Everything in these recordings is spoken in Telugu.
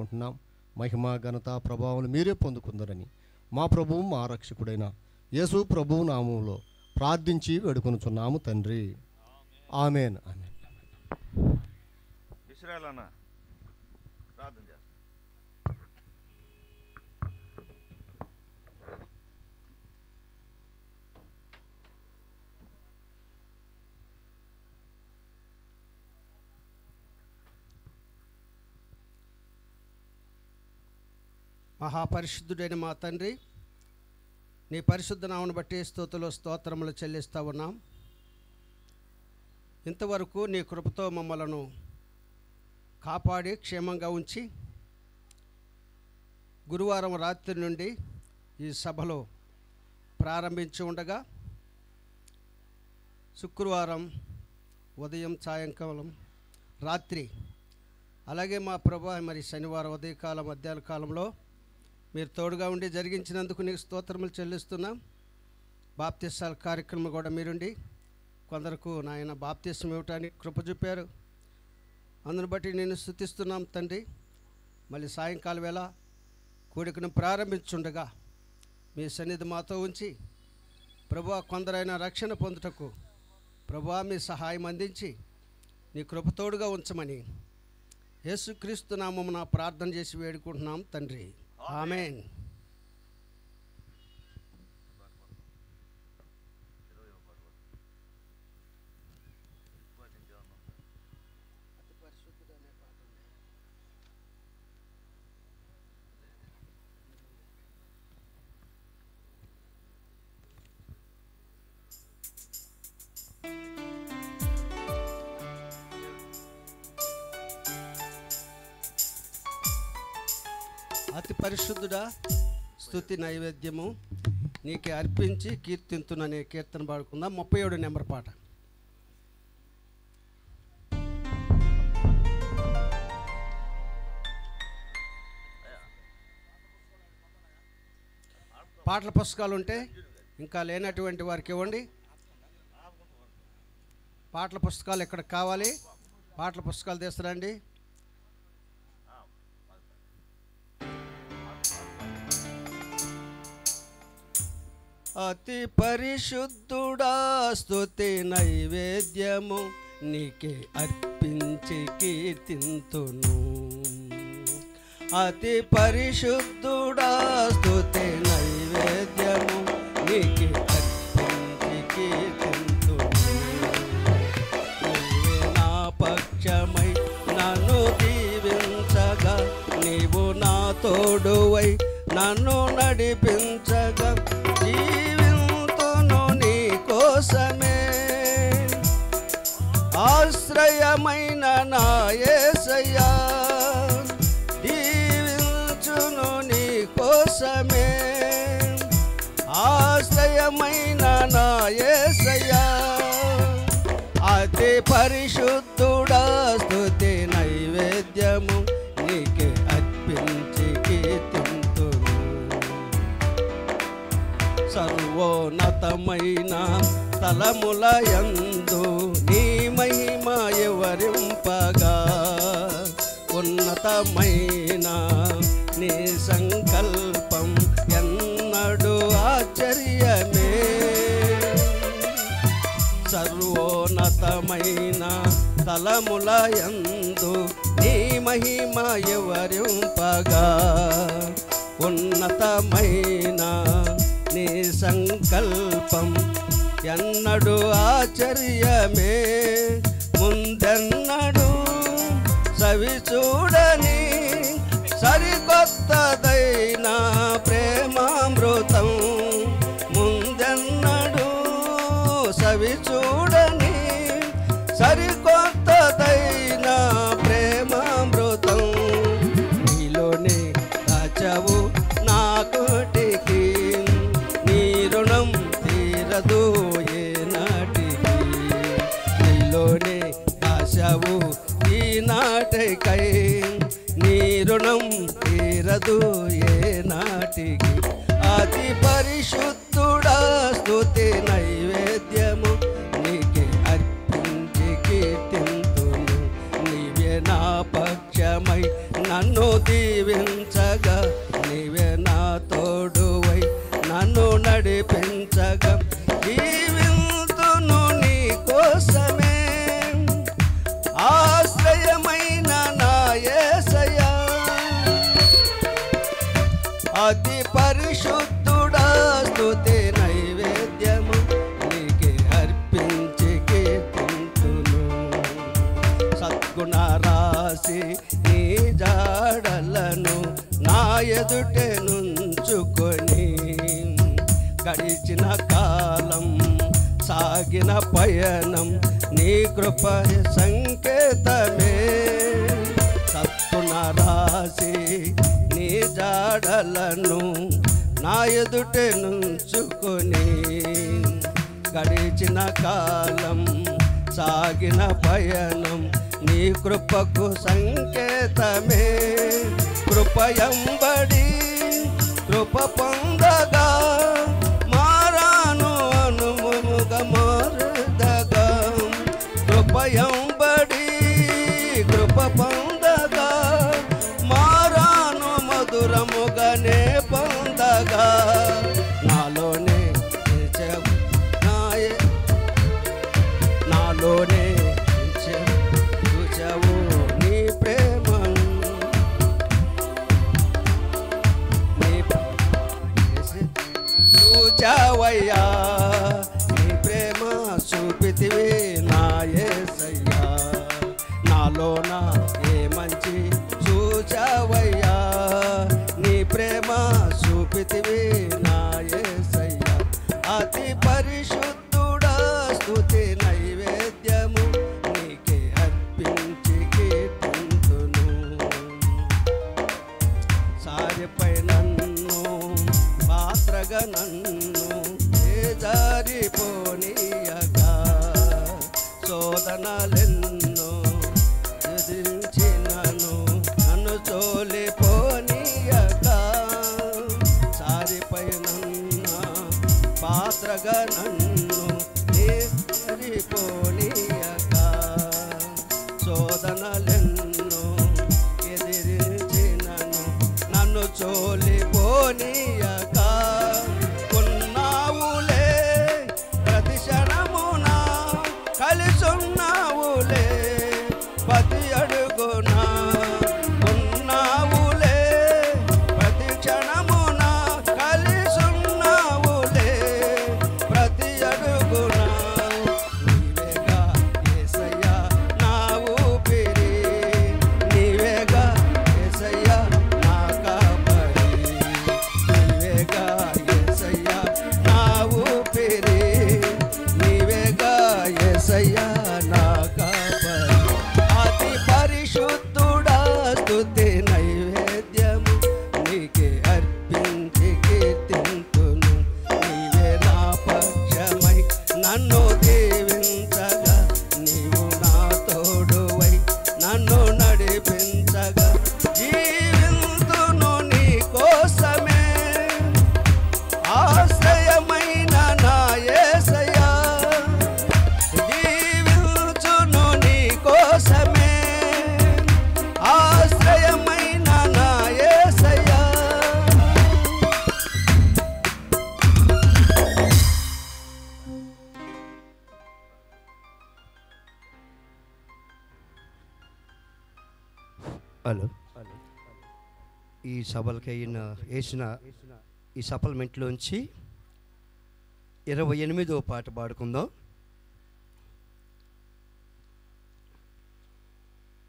ఉంటున్నాం. మహిమ ఘనత ప్రభావం మీరే పొందుకుందరని మా ప్రభువు మా రక్షకుడైన యేసు ప్రభువు నామములో ప్రార్థించి వేడుకొనుచున్నాము తండ్రి. ఆమేన్. ఆమేన్. మహాపరిశుద్ధుడైన మా తండ్రి, నీ పరిశుద్ధ నామమును బట్టి స్తోత్రములు చెల్లిస్తూ ఉన్నాం. ఇంతవరకు నీ కృపతో మమ్మలను కాపాడి క్షేమంగా ఉంచి గురువారం రాత్రి నుండి ఈ సభలో ప్రారంభించి ఉండగా శుక్రవారం ఉదయం, సాయంకాలం, రాత్రి, అలాగే మా ప్రభా మరి శనివారం ఉదయకాలం, మధ్యాహ్న కాలంలో మీరు తోడుగా ఉండి జరిగించినందుకు నీకు స్తోత్రములు చెల్లిస్తున్నాం. బాప్తిసాల కార్యక్రమం కూడా మీరుండి కొందరకు నాయన బాప్తిసం ఇవ్వటానికి కృప చూపారు. అందును బట్టి నేను స్తుతిస్తున్నాం తండ్రి. మళ్ళీ సాయంకాల వేళ కూడికను ప్రారంభించుండగా మీ సన్నిధి మాతో ఉంచి ప్రభువా కొందరైనా రక్షణ పొందుటకు ప్రభువా మీ సహాయం అందించి నీ కృప తోడుగా ఉంచమని యేసుక్రీస్తు నామమున ప్రార్థన చేసి వేడుకుంటున్నాం తండ్రి. ఆమేన్. అతి పరిశుద్ధుడా, స్తుతి నైవేద్యము నీకే అర్పించి కీర్తింతుననే కీర్తన పాడుకుందాం. 37 నెంబర్ పాట. పాటల పుస్తకాలు ఉంటే ఇంకా లేనటువంటి వారికి ఇవ్వండి. పాటల పుస్తకాలు ఎక్కడ కావాలి? పాటల పుస్తకాలు తీసుకురండి. అతి పరిశుద్ధుడా, స్తుతి నైవేద్యము నీకే అర్పించి కీర్తింతును. అతి పరిశుద్ధుడా, స్తుతి నైవేద్యము నీకే అర్పించి కీర్తింతును. నీవే నా పక్షమై నన్ను దీవించగా, నీవు నా తోడువై నన్ను నడిపించగా, జీవింతును నీ కోసమే. ఆశ్రయమైన నా యేసయ్యా, దీవించును నీ కోసమే. ఆశ్రయమైన నా యేసయ్యా, అతి పరిశుద్ధుడా, స్తుతి నైవేద్యము నీకే అర్పించి కీర్తింతును. సర్వోన్నతమైన స్థలముల యందు నీ మహిమ వివరింపగా, ఉన్నతమైన నీ సంకల్పం ఎన్నడూ ఆశ్చర్యమే. సర్వోన్నతమైన స్థలముల యందు నీ మహిమ వివరింపగా, ఉన్నతమైన నీ సంకల్పం ఎన్నడూ ఆశ్చర్యమే. ముందెన్నడూ సవి చూడని సరికొత్తదైన ప్రేమామృతం, ముందెన్నడూ సవి చూడని సరికొత్తదైన ప్రేమామృతం. నీలోనే దాచావు నా కోటికి, నీ రుణం తీరదు ఏ నాటికి. నీలోనే దాచావు ఈనాటికై, నీ రుణం తీరదు ఏ నాటికి. అతి పరిశుద్ధుడా, స్తుతి నైవేద్యము నీకే అర్పించి కీర్తింతును. నీవే నా పక్షమై నన్ను దీవించగా నీవే నా తోడువై నన్ను నడిపించగా జీవింతును నీ కోసమే ఆశ్రయమైన నా యేసయ్యా అతి పరిశుద్ధుడా స్తుతి నైవేద్యము నీకే అర్పించి కీర్తింతును సద్గుణ రాశి నీ జాడలను నా ఎదుటే నుంచుకొని గడిచిన కాలం సాగిన పయనం నీ కృప సంకేతమే సద్గుణ రాశి నీ జాడలను నా ఎదుటే నుంచుకొని గడిచిన కాలం సాగిన పయనం నీ కృపకు సంకేతమే కృపయంబడి కృప పొందగా మారాను అనుముగా మారుదగా కృపయంబడి కృప పొందగా మారాను మధురముగానే పొందగా నాలోనే నాలోనే చూచావు నీ ప్రేమ చూచావయ్యా నీ ప్రేమ చూపితివి నా యేసయ్యా నాలోన ఏ మంచి చూచావయ్యా నీ ప్రేమ చూపితివి నా యేసయ్యా అతి పరిశుద్ధుడా స్తుతి నైవేద్యము నీకే అర్పించి కీర్తింతును సారిపై నన్ను పాత్రగా నన్ను జారిపోనీయగా శోధనలెన్నో ఎదిరించినను నన్ను చోలిపోనీయగా సారిపై నన్న పాత్రగా నన్ను జారిపోనీయగా శోధనలెన్నో ఎదిరించినను నన్ను చోలిపోనీయగా ఉన్నావులే ప్రతి క్షణమున కలిసున్నావులే ప్రతి అడుగున ఉన్నావులే ప్రతి క్షణమున కలిసున్నావులే ప్రతి అడుగున నీవేగా యేసయ్యా నా ఊపిరి నీవేగా యేసయ్యా నా కాపరి నీవేగా యేసయ్యా నా ఊపిరి నీవేగా యేసయ్యా నా కాపరి అతి పరిశుద్ధుడా స్తుతి నైవేద్యము నీకే అర్పించి కీర్తింతును నీవే నా పక్షమై నన్ను దీవించగా నీవు నా తోడువై నన్ను నడిపించగా జీవింతును నీ కోసమే ఆశ్రయమైన నా యేసయ్యా జీవించును నీ కోసమే ఆశ్రయమైన నా యేసయ్యా హలో ఈ సభలకి వేసిన ఈ సప్లిమెంట్లోంచి 28వ పాట పాడుకుందాం.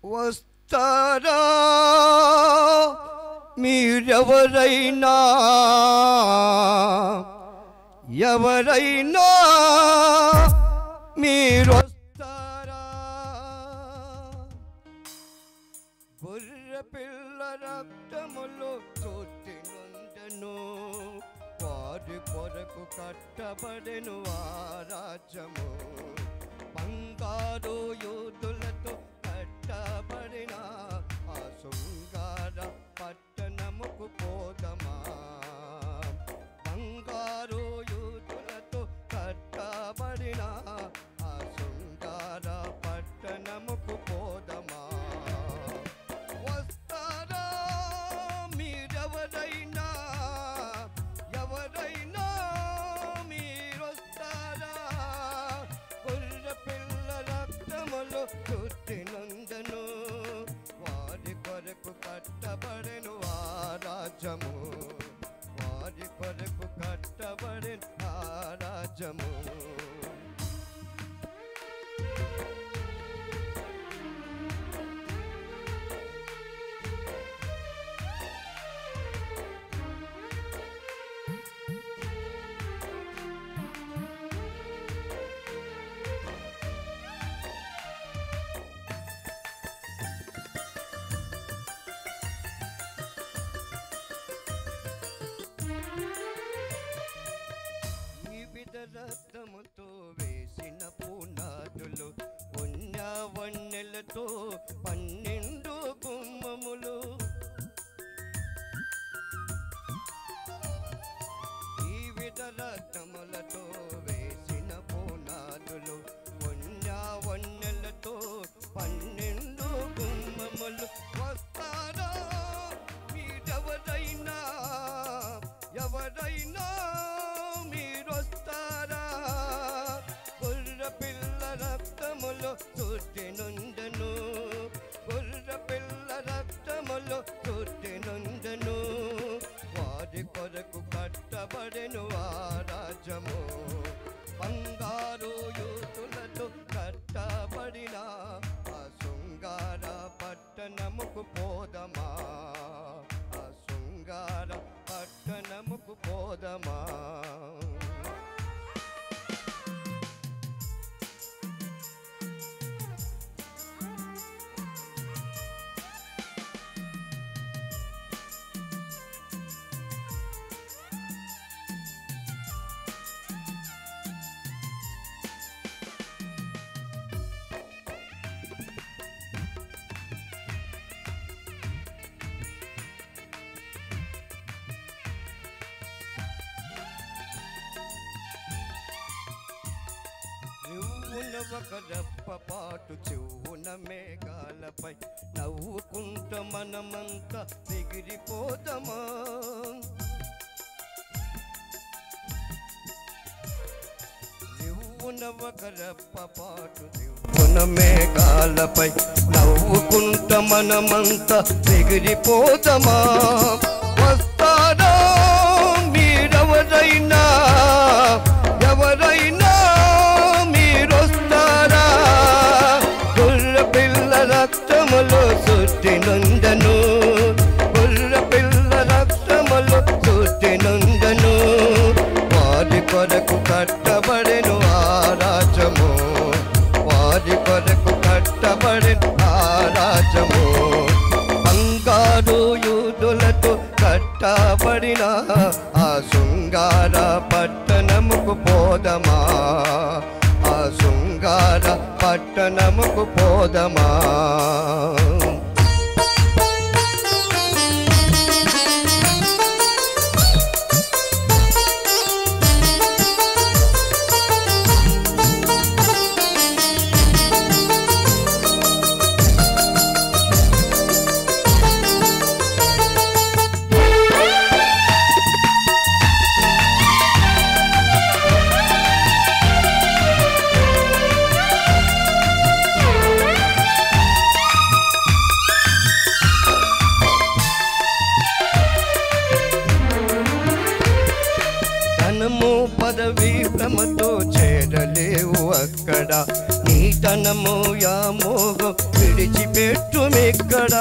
వస్తారా మీరెవరైనా ఎవరైనా మీరు గొర్రె పిల్ల రక్తములో తోటి నుండెను వారి కొరకు కట్టబడెను ఆ రాజ్యము బంగారు యోధులతో కట్టబడిన ఆ శృంగార పట్టణముకు పోదమా బంగారు యోధులతో కట్టబడిన ఆ శృంగార పట్టణముకు పోదమా వస్తారా కొరకు కట్టబడెను ఆ రాజ్యము, వారి కొరకు కట్టబడెను ఆ రాజ్యము. రక్తముతో వేసిన పునాదులు, వన్నెలతో 12 గుమ్మములు, జీవిత రక్తములతో వేసిన పునాదులు, వన్నెలతో 12 గుమ్మములు. వస్తారా మీరెవరైనా, ఎవరైనా చుట్టినుండను, గొర్ర పిల్ల రక్తములో చుట్టినుండను, వారి కొరకు కట్టబడెను ఆ రాజ్యము. బంగారు యూతులతో కట్టబడిన ఆ శృంగార పట్టణముకు పోదమా, ఆ శృంగార పట్టణముకు పోదమా. ఒక రెప్పపాటు చెవున మేఘాలపై నవ్వుకుంట మనమంతా ఎగిరిపోదమా. ఒక రెప్పపాటు చెవున మేఘాలపై నవ్వుకుంట మనమంతా ఎగిరిపోదమా. వస్తారా మీరెవరైనా, ఎవరైనా రక్తములో చుట్టినుండను, గొర్ర పిల్ల రక్తములో చుట్టినుండను, వారి కొరకు కట్టబడెను ఆ రాజ్యము, వారి కొరకు కట్టబడెను ఆ రాజ్యము. బంగారు యూదులతో కట్టబడిన ఆ శృంగార పట్టణముకు పోదమా, ఆ శృంగార పట్టణముకు పోదమా. పదవి భ్రమతో చేరలేవు అక్కడ, నీ తనము యామోహం విడిచిపెట్టుమెక్కడ.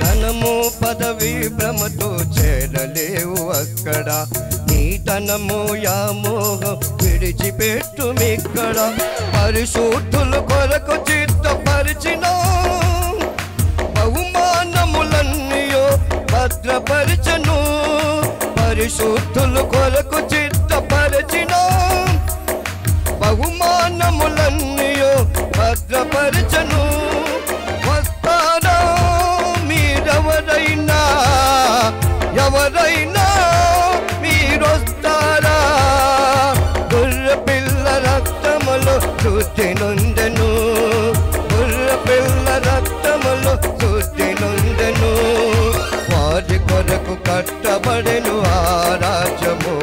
ధనము పదవి భ్రమతో చేరలేవు అక్కడ, నీ తనము యామోహం విడిచిపెట్టుమెక్కడ. పరిశుద్ధుల కొరకు చిత్తపరిచిన బహుమానములన్నీయో భద్రపరచను, పరిశుద్ధుల కొరకు చిత్తపరచిన బహుమానములన్నీయో భద్రపరచను. వస్తారా మీరెవరైనా, ఎవరైనా మీరొస్తారా, గొర్ర పిల్ల రక్తములో చుట్టినుండెను, గొర్ర పిల్ల రక్తములో చుట్టినుండెను, వారి కొరకు కట్టబడెను ఆ రాజ్యము.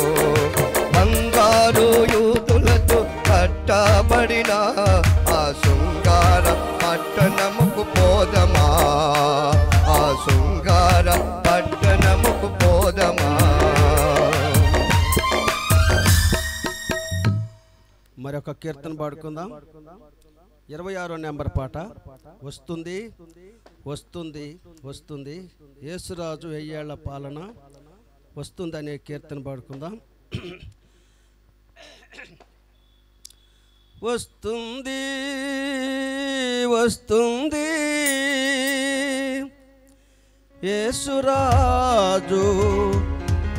బంగారు యూదులతో కట్టబడిన ఆ ఒక కీర్తన పాడుకుందాం. 26వ నెంబర్ పాట. వస్తుంది వస్తుంది వస్తుంది యేసురాజు వెయ్యేళ్ల పాలన వస్తుంది అనే కీర్తన పాడుకుందాం. వస్తుంది వస్తుంది యేసురాజు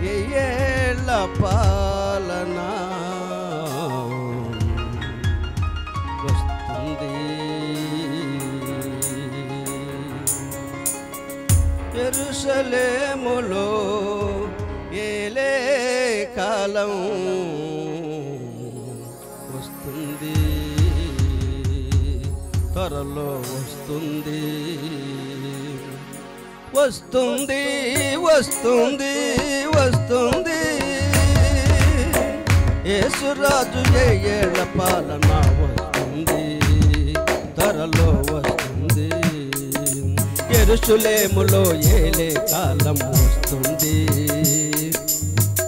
వెయ్యేళ్ల పాలన వస్తుంది. యెరూషలేములో ఏలే కాలం వస్తుంది, త్వరలో వస్తుంది. వస్తుంది వస్తుంది వస్తుంది యేసురాజు వెయ్యేళ్ల పాలన వస్తుంది, త్వరలో వస్తుంది. యెరూషలేములో ఏలే కాలం వస్తుంది,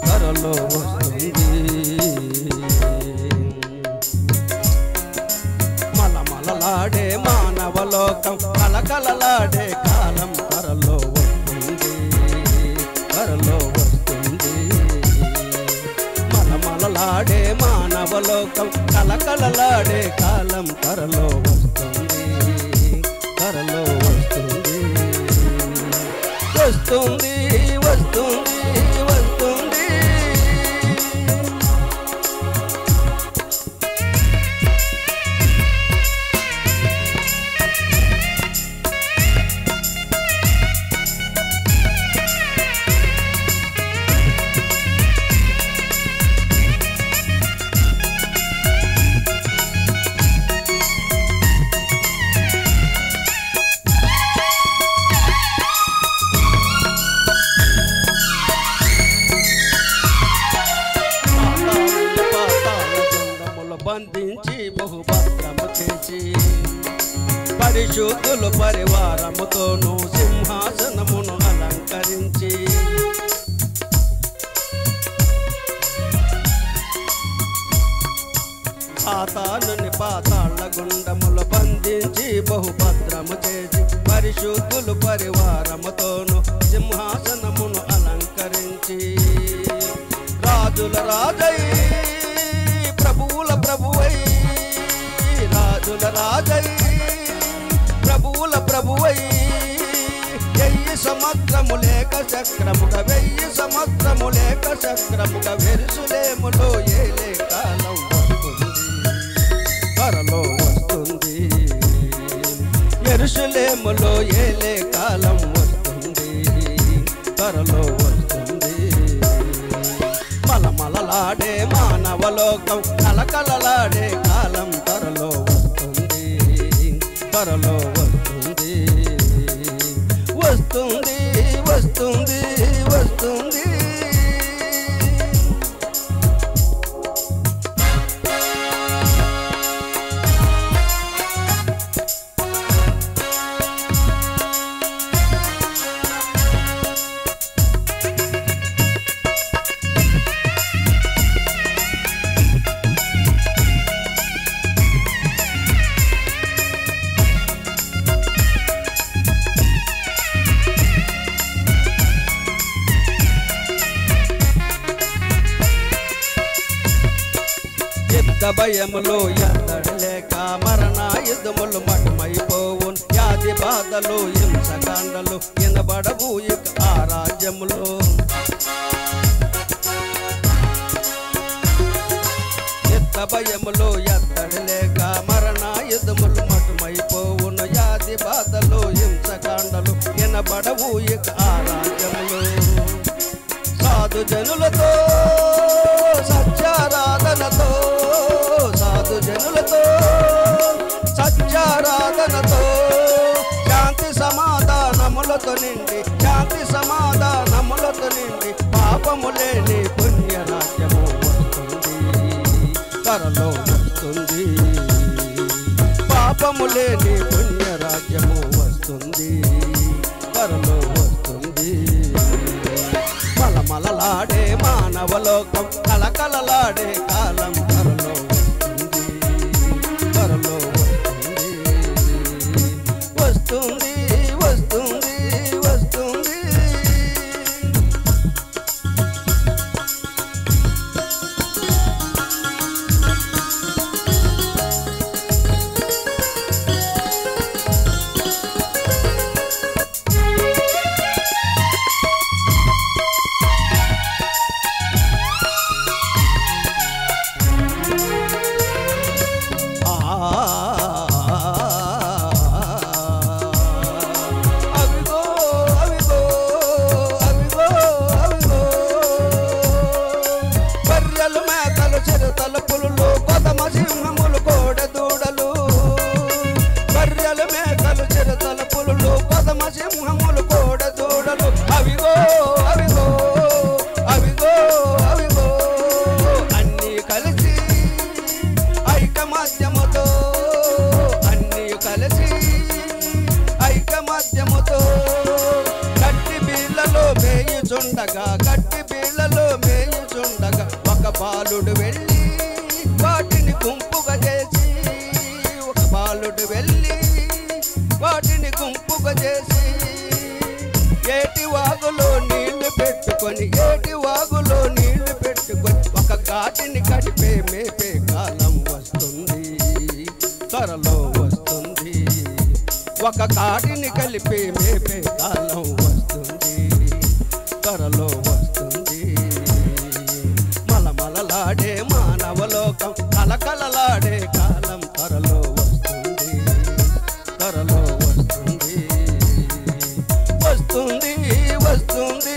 త్వరలో వస్తుంది. మలమలలాడే మానవలోకం కలకలలాడే కాలం త్వరలో వస్తుంది, త్వరలో వస్తుంది. మలమలలాడే మానవలోకం కలకలలాడే కాలం త్వరలో వస్తుంది, త్వరలో వస్తుంది. వస్తుంది వస్తుంది వస్తుంది బంధించి బహుభద్రము చేసి పరిశుద్ధులు పరివారముతోను సింహాసనమును అలంకరించి సాతానుని పాతాళ గుండములు బంధించి బహుభద్రము చేసి పరిశుద్ధులు పరివారముతోను సింహాసనమును అలంకరించి రాజుల రాజై ప్రభువుల ప్రభువై, రాజుల రాజై ప్రభువుల ప్రభువై, 1000 సంవత్సరము లేక చక్రముగా 1000 సంవత్సరము లేక చక్రముగా యెరూషలేములో ఏలే కాలం వస్తుంది, త్వరలో వస్తుంది. యెరూషలేములో ఏలే కాలం వస్తుంది, త్వరలో వస్తుంది. మలమలలాడే మానవలోకం కలకలలాడే కాలం త్వరలో వస్తుంది, త్వరలో వస్తుంది. వస్తుంది వస్తుంది వస్తుంది భయములు ఎద్దడలేక మరణాయుధములు మఠమైపోవును, వ్యాధి బాధలు హింసకాండలు వినబడవు ఇక ఆ రాజ్యములో. యుద్ధ భయములు ఎద్దడలేక మరణాయుధములు మఠమైపోవును, వ్యాధి బాధలు హింసకాండలు వినబడవు ఇక ఆ రాజ్యములో. సాధు జనులతో సత్యారాధనతో, సాధు జనులతో సత్యారాధనతో, శాంతి సమాధానములతో నిండి, శాంతి సమాధానములతో నిండి పాపము లేని పుణ్యరాజ్యము వస్తుంది, త్వరలో వస్తుంది. పాపము లేని పుణ్యరాజ్యము వస్తుంది, త్వరలో వస్తుంది. మలమలలాడే మానవలోకం కలకలలాడే కాలం త్వరలో వస్తుంది, గర్రెలు మేకలు చిరుతల పులులు పదమ సింహములు కోడ దూడలు అవిగో అవిగో అవిగో అవిగో అన్నీ కలిసి ఐకమత్యముతో అన్నీ కలిసి ఐకమత్యముతో గట్టి బీళ్ళలో మేయుచుండగా గట్టి బీళ్ళలో మేయుచుండగా ఒక బాలుడు వెళ్ళి వాటిని గుంపుగా చేసి ఒక బాలుడు వెళ్ళి వాటిని గుంపుగా చేసి ఏటి వాగులో నీళ్లు పెట్టుకొని ఏటి వాగులో నీళ్లు పెట్టుకొని ఒక ఘాటిని గడిపే మేపే కాలం వస్తుంది త్వరలో వస్తుంది ఒక కాటిని కలిపి మేపే కాలం వస్తుంది త్వరలో వస్తుంది మలమలలాడే మానవలోకం కలకలలాడే కాలం త్వరలో వస్తుంది త్వరలో వస్తుంది వస్తుంది వస్తుంది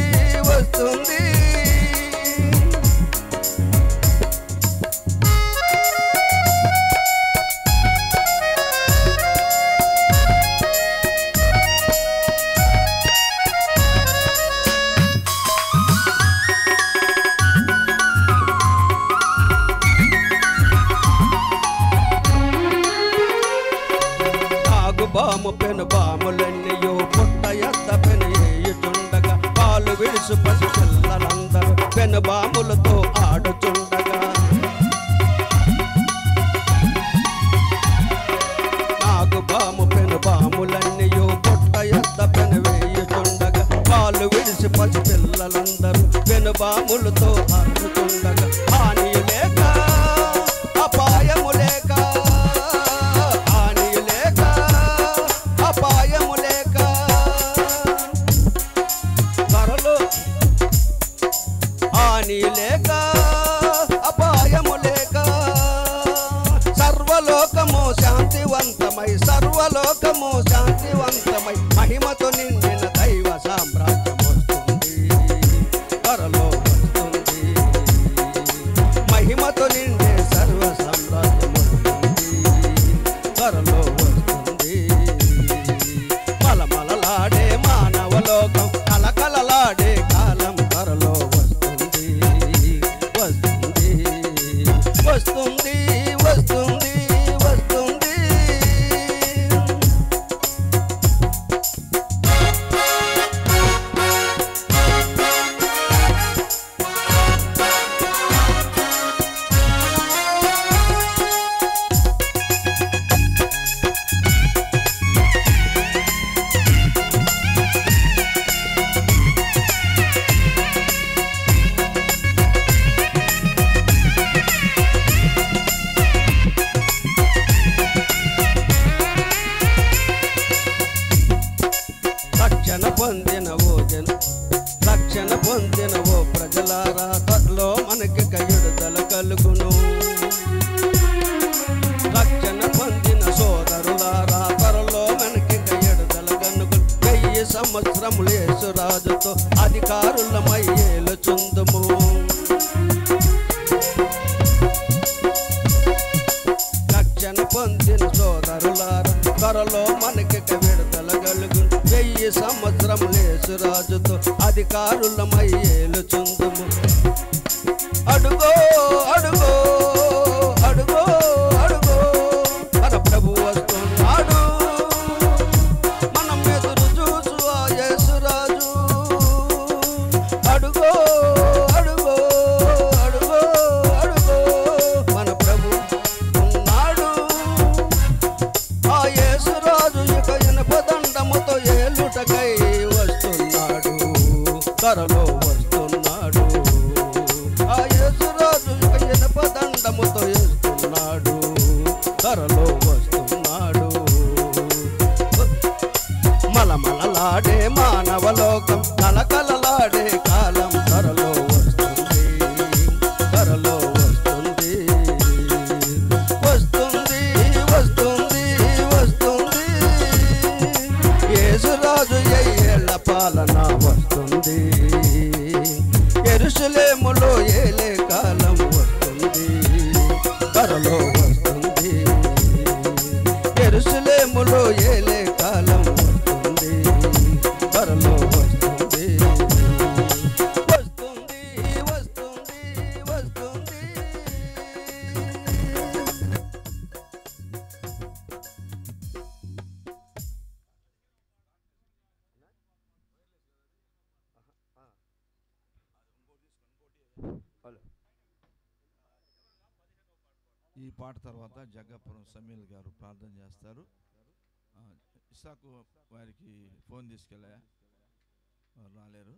వస్తుంది బాము పెను బాములన్నయో పుట్ట ఎత్త పెను ఏయుచుండగా పాలు విడుసు పసి పిల్లలందరూ పెను బాములతో ఆడుచుండగా నాగు బాము పెను బాములన్నయో పుట్ట ఎత్త పెను వేయుచుండగా పాలు విడిసి పసి పిల్లలందరూ పెను బాములతో ఆడుచుండగా హాని లేక అపాయము లేక అపాయము లేక త్వరలో హాని లేక అపాయము లేక సర్వలోకము శాంతివంతమై సర్వలోకము శాంతివంతమై మహిమతో నిండిన దైవ సామ్రాజ్యం వస్తుంది త్వరలో వస్తుంది మహిమతో నిండే సర్వ సామ్రాజ్యం వస్తుంది త్వరలో వస్తుంది మలమలలాడే మానవలోకం కలకలలాడే కాలం త్వరలో వస్తుంది వస్తుంది వస్తుంది వస్తుంది వస్తుంది రక్షణ పొందిన ఓ ప్రజలారా త్వరలో మనకి విడుదల కలుగును రక్షణ పొందిన సోదరులారా త్వరలో మనకి విడుదల కలుగును 1000 సంవత్సరములు యేసు రాజుతో అధికారులమై ఏలుచుందుము రక్షణ పొందిన సోదరులారా త్వరలో మనకి విడుదల కలుగును 1000 సంవత్సరములు యేసు రాజుతో అధికారులమై ఏలుచుందుము అడుగో అడుగో అడుగో అడుగో మన ప్రభు వస్తున్నాడు మనం ఎదురు చూసు ఆ యేసు రాజు అడుగో అడుగో అడుగో అడుగో మన ప్రభు ఉన్నాడు ఆ యేసు రాజు ఇక ఇనుపదండముతో ఏలుటకై వస్తున్నాడు త్వరలో వస్తున్నాడు ఆ యేసు రాజు ఇక ఇనుపదండముతో వేస్తున్నాడు త్వరలో వస్తున్నాడు మలమలలాడే మానవలోకం కలకలలాడే కాలం త్వరలో వస్తుంది త్వరలో వస్తుంది వస్తుంది వస్తుంది వస్తుంది యేసు రాజు 1000 పాలన వస్తుంది యెరూషలేములో ఏలే కాలం వస్తుంది త్వరలో వస్తుంది యెరూషలేము ఎరుషలేములో ఏలే కాలం వస్తుంది, త్వరలో వస్తుంది, వస్తుంది, వస్తుంది, వస్తుంది. ఈ పాట తర్వాత జగ్గాపురం సమీల్ గారు ప్రార్థన చేస్తారు. ఇసాకు వారికి ఫోన్ తీసుకెళ్ళా, వారు రాలేరు.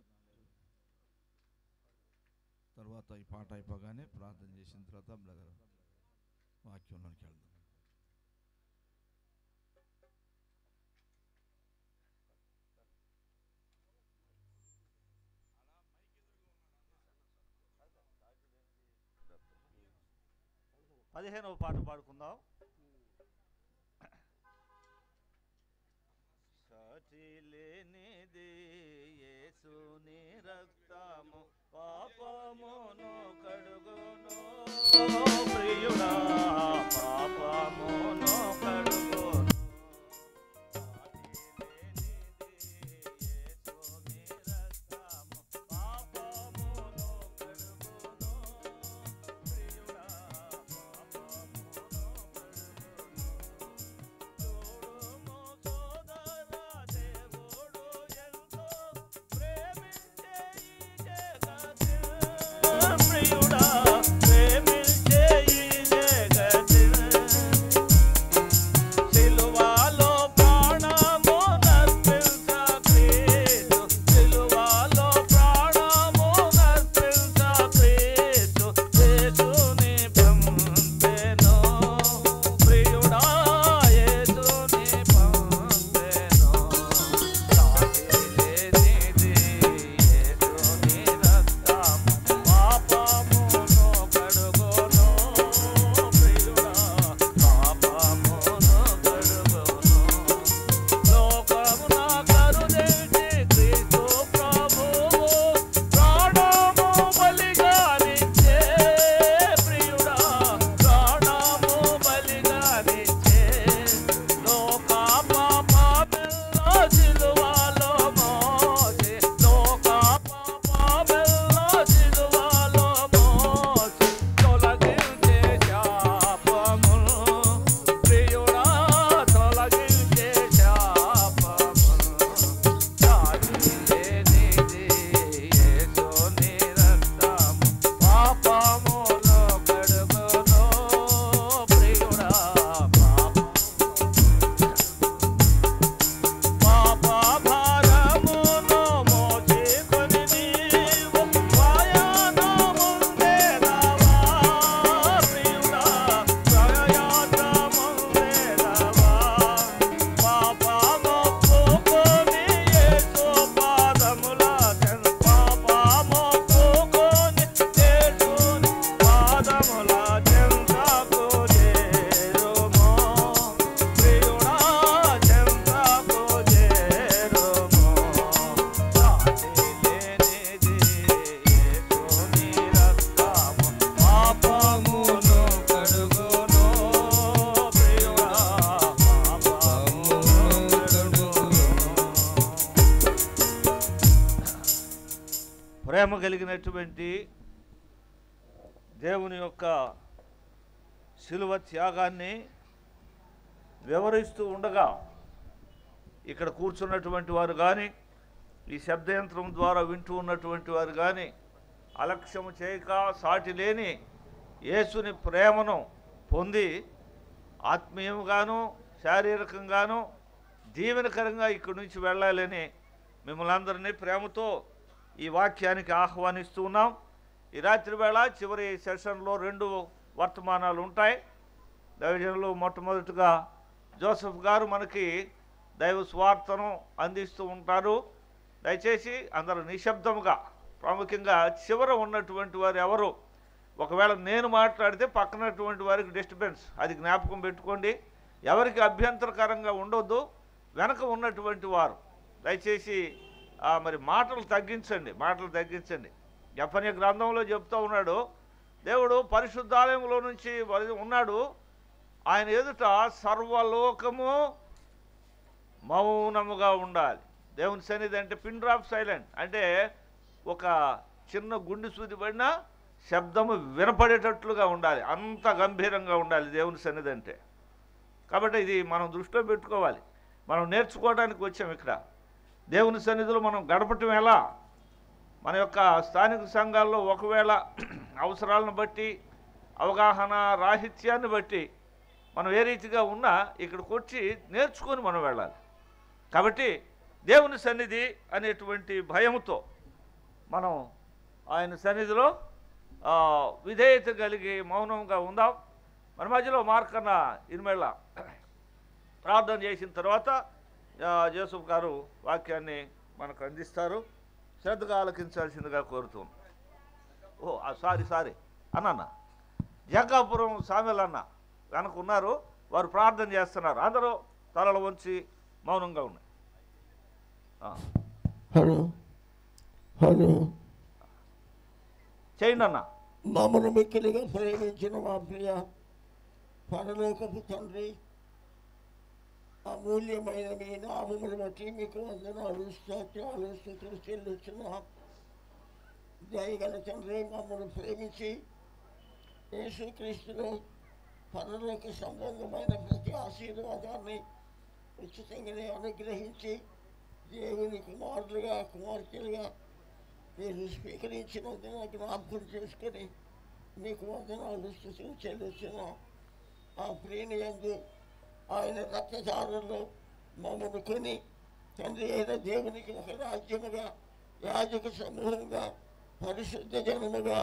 తర్వాత ఈ పాట అయిపోగానే ప్రార్థన చేసిన తర్వాత బ్రదర్ వాక్యంలోకి వెళ్దాం. పదిహేనవ పాట పాడుకుందాం. సాటి లేనిది యేసుని రక్తము పాపమును కడుగును ప్రియుడా, పాపమును కడుగును. ప్రేమ కలిగినటువంటి దేవుని యొక్క శిలువ త్యాగాన్ని వివరిస్తూ ఉండగా ఇక్కడ కూర్చున్నటువంటి వారు కానీ ఈ శబ్దయంత్రం ద్వారా వింటూ ఉన్నటువంటి వారు కానీ అలక్ష్యము చేయక సాటి లేని యేసుని ప్రేమను పొంది ఆత్మీయంగాను శారీరకంగాను దీవెనకరంగా ఇక్కడి నుంచి వెళ్ళాలని మిమ్మల్ని అందరినీ ప్రేమతో ఈ వాక్యానికి ఆహ్వానిస్తూ ఉన్నాం. ఈ రాత్రి వేళ చివరి సెషన్లో 2 వర్తమానాలు ఉంటాయి. దైవజనులు మొట్టమొదటిగా జోసెఫ్ గారు మనకి దైవ స్వార్థను అందిస్తూ ఉంటారు. దయచేసి అందరూ నిశ్శబ్దముగా, ప్రాముఖ్యంగా చివర ఉన్నటువంటి వారు ఎవరు ఒకవేళ నేను మాట్లాడితే పక్కనటువంటి వారికి డిస్టర్బెన్స్, అది జ్ఞాపకం పెట్టుకోండి. ఎవరికి అభ్యంతరకరంగా ఉండొద్దు. వెనక ఉన్నటువంటి వారు దయచేసి మరి మాటలు తగ్గించండి. యెఫన్యా గ్రంథంలో చెప్తూ ఉన్నాడు, దేవుడు పరిశుద్ధాలయంలో నుంచి ఉన్నాడు, ఆయన ఎదుట సర్వలోకము మౌనముగా ఉండాలి. దేవుని సన్నిధి అంటే పిన్ డ్రాప్ సైలెంట్, అంటే ఒక చిన్న గుండె సూది పడినా శబ్దము వినపడేటట్లుగా ఉండాలి, అంత గంభీరంగా ఉండాలి దేవుని సన్నిధి అంటే. కాబట్టి ఇది మనం దృష్టిలో పెట్టుకోవాలి. మనం నేర్చుకోవడానికి వచ్చాం ఇక్కడ. దేవుని సన్నిధిలో మనం గడపటం ఎలా? మన యొక్క స్థానిక సంఘాల్లో ఒకవేళ అవసరాలను బట్టి, అవగాహన రాహిత్యాన్ని బట్టి మనం ఏ రీతిగా ఉన్నా ఇక్కడికి వచ్చి నేర్చుకొని మనం వెళ్ళాలి. కాబట్టి దేవుని సన్నిధి అనేటువంటి భయముతో మనం ఆయన సన్నిధిలో విధేయత కలిగి మౌనంగా ఉందాం. మన మధ్యలో మార్కన్న ఇనిమేళ ప్రార్థన చేసిన తర్వాత జోసెఫ్ గారు వాక్యాన్ని మనకు అందిస్తారు. శ్రద్ధగా ఆలకించాల్సిందిగా కోరుతున్నాను. సారీ అన్న జగ్గాపురం సామెల్ అన్న వెనక ఉన్నారు, వారు ప్రార్థన చేస్తున్నారు. అందరూ తలలు వంచి మౌనంగా ఉన్నాయి. హలో హలో చేయండి అన్న. మమ్మల్ని మిక్కిలిగా ప్రేమించిన మా ప్రియ పరలోకపు తండ్రి, అమూల్యమైన మీ నామమును బట్టి మీకు వందనాలు, స్తోత్రాలు, స్తుతులు చెల్లిస్తున్నాం. దయగల తండ్రి, మమ్మల్ని ప్రేమించి యేసుక్రీస్తులో పరలోక సంబంధమైన ప్రతి ఆశీర్వాదాన్ని ఉచితంగానే అనుగ్రహించి దేవుని కుమారులుగా కుమార్తెలుగా మీరు స్వీకరించినందున జ్ఞాపకం చేసుకొని మీకు వందనాలు, స్తుతులు చెల్లిస్తున్నాం. ఆ ప్రేమ యందు ఆయన రక్తధారలో మమ్మల్ని కొని తండ్రి అయిన దేవునికి ఒక రాజ్యముగా, యాజక సమూహంగా, పరిశుద్ధ జనముగా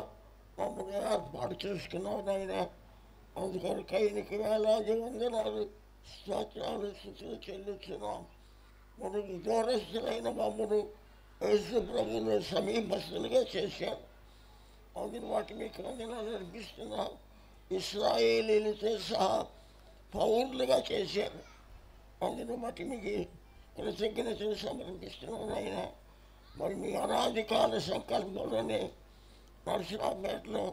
మమ్మల్ని ఏర్పాటు చేసుకున్నాం నాయన. అందుకని కైనికి వేలాది వందనాలు, స్తోత్రాలు, స్తుతులు చెల్లిస్తున్నాం. మనకు దూరస్తులైన మమ్మల్ని యేసు ప్రభువులో సమీపస్తులుగా చేశారు. అందుని వాటి మీకు వందనాలు అర్పిస్తున్నాం. ఇశ్రాయేలీలతో సహా పౌరులుగా చేశారు. అందును బట్టి మీకు కృతజ్ఞతలు సమర్పిస్తున్నాను ఆయన. మరి మీ అనాధికాల సంకల్పంలోనే నరసరావుపేటలో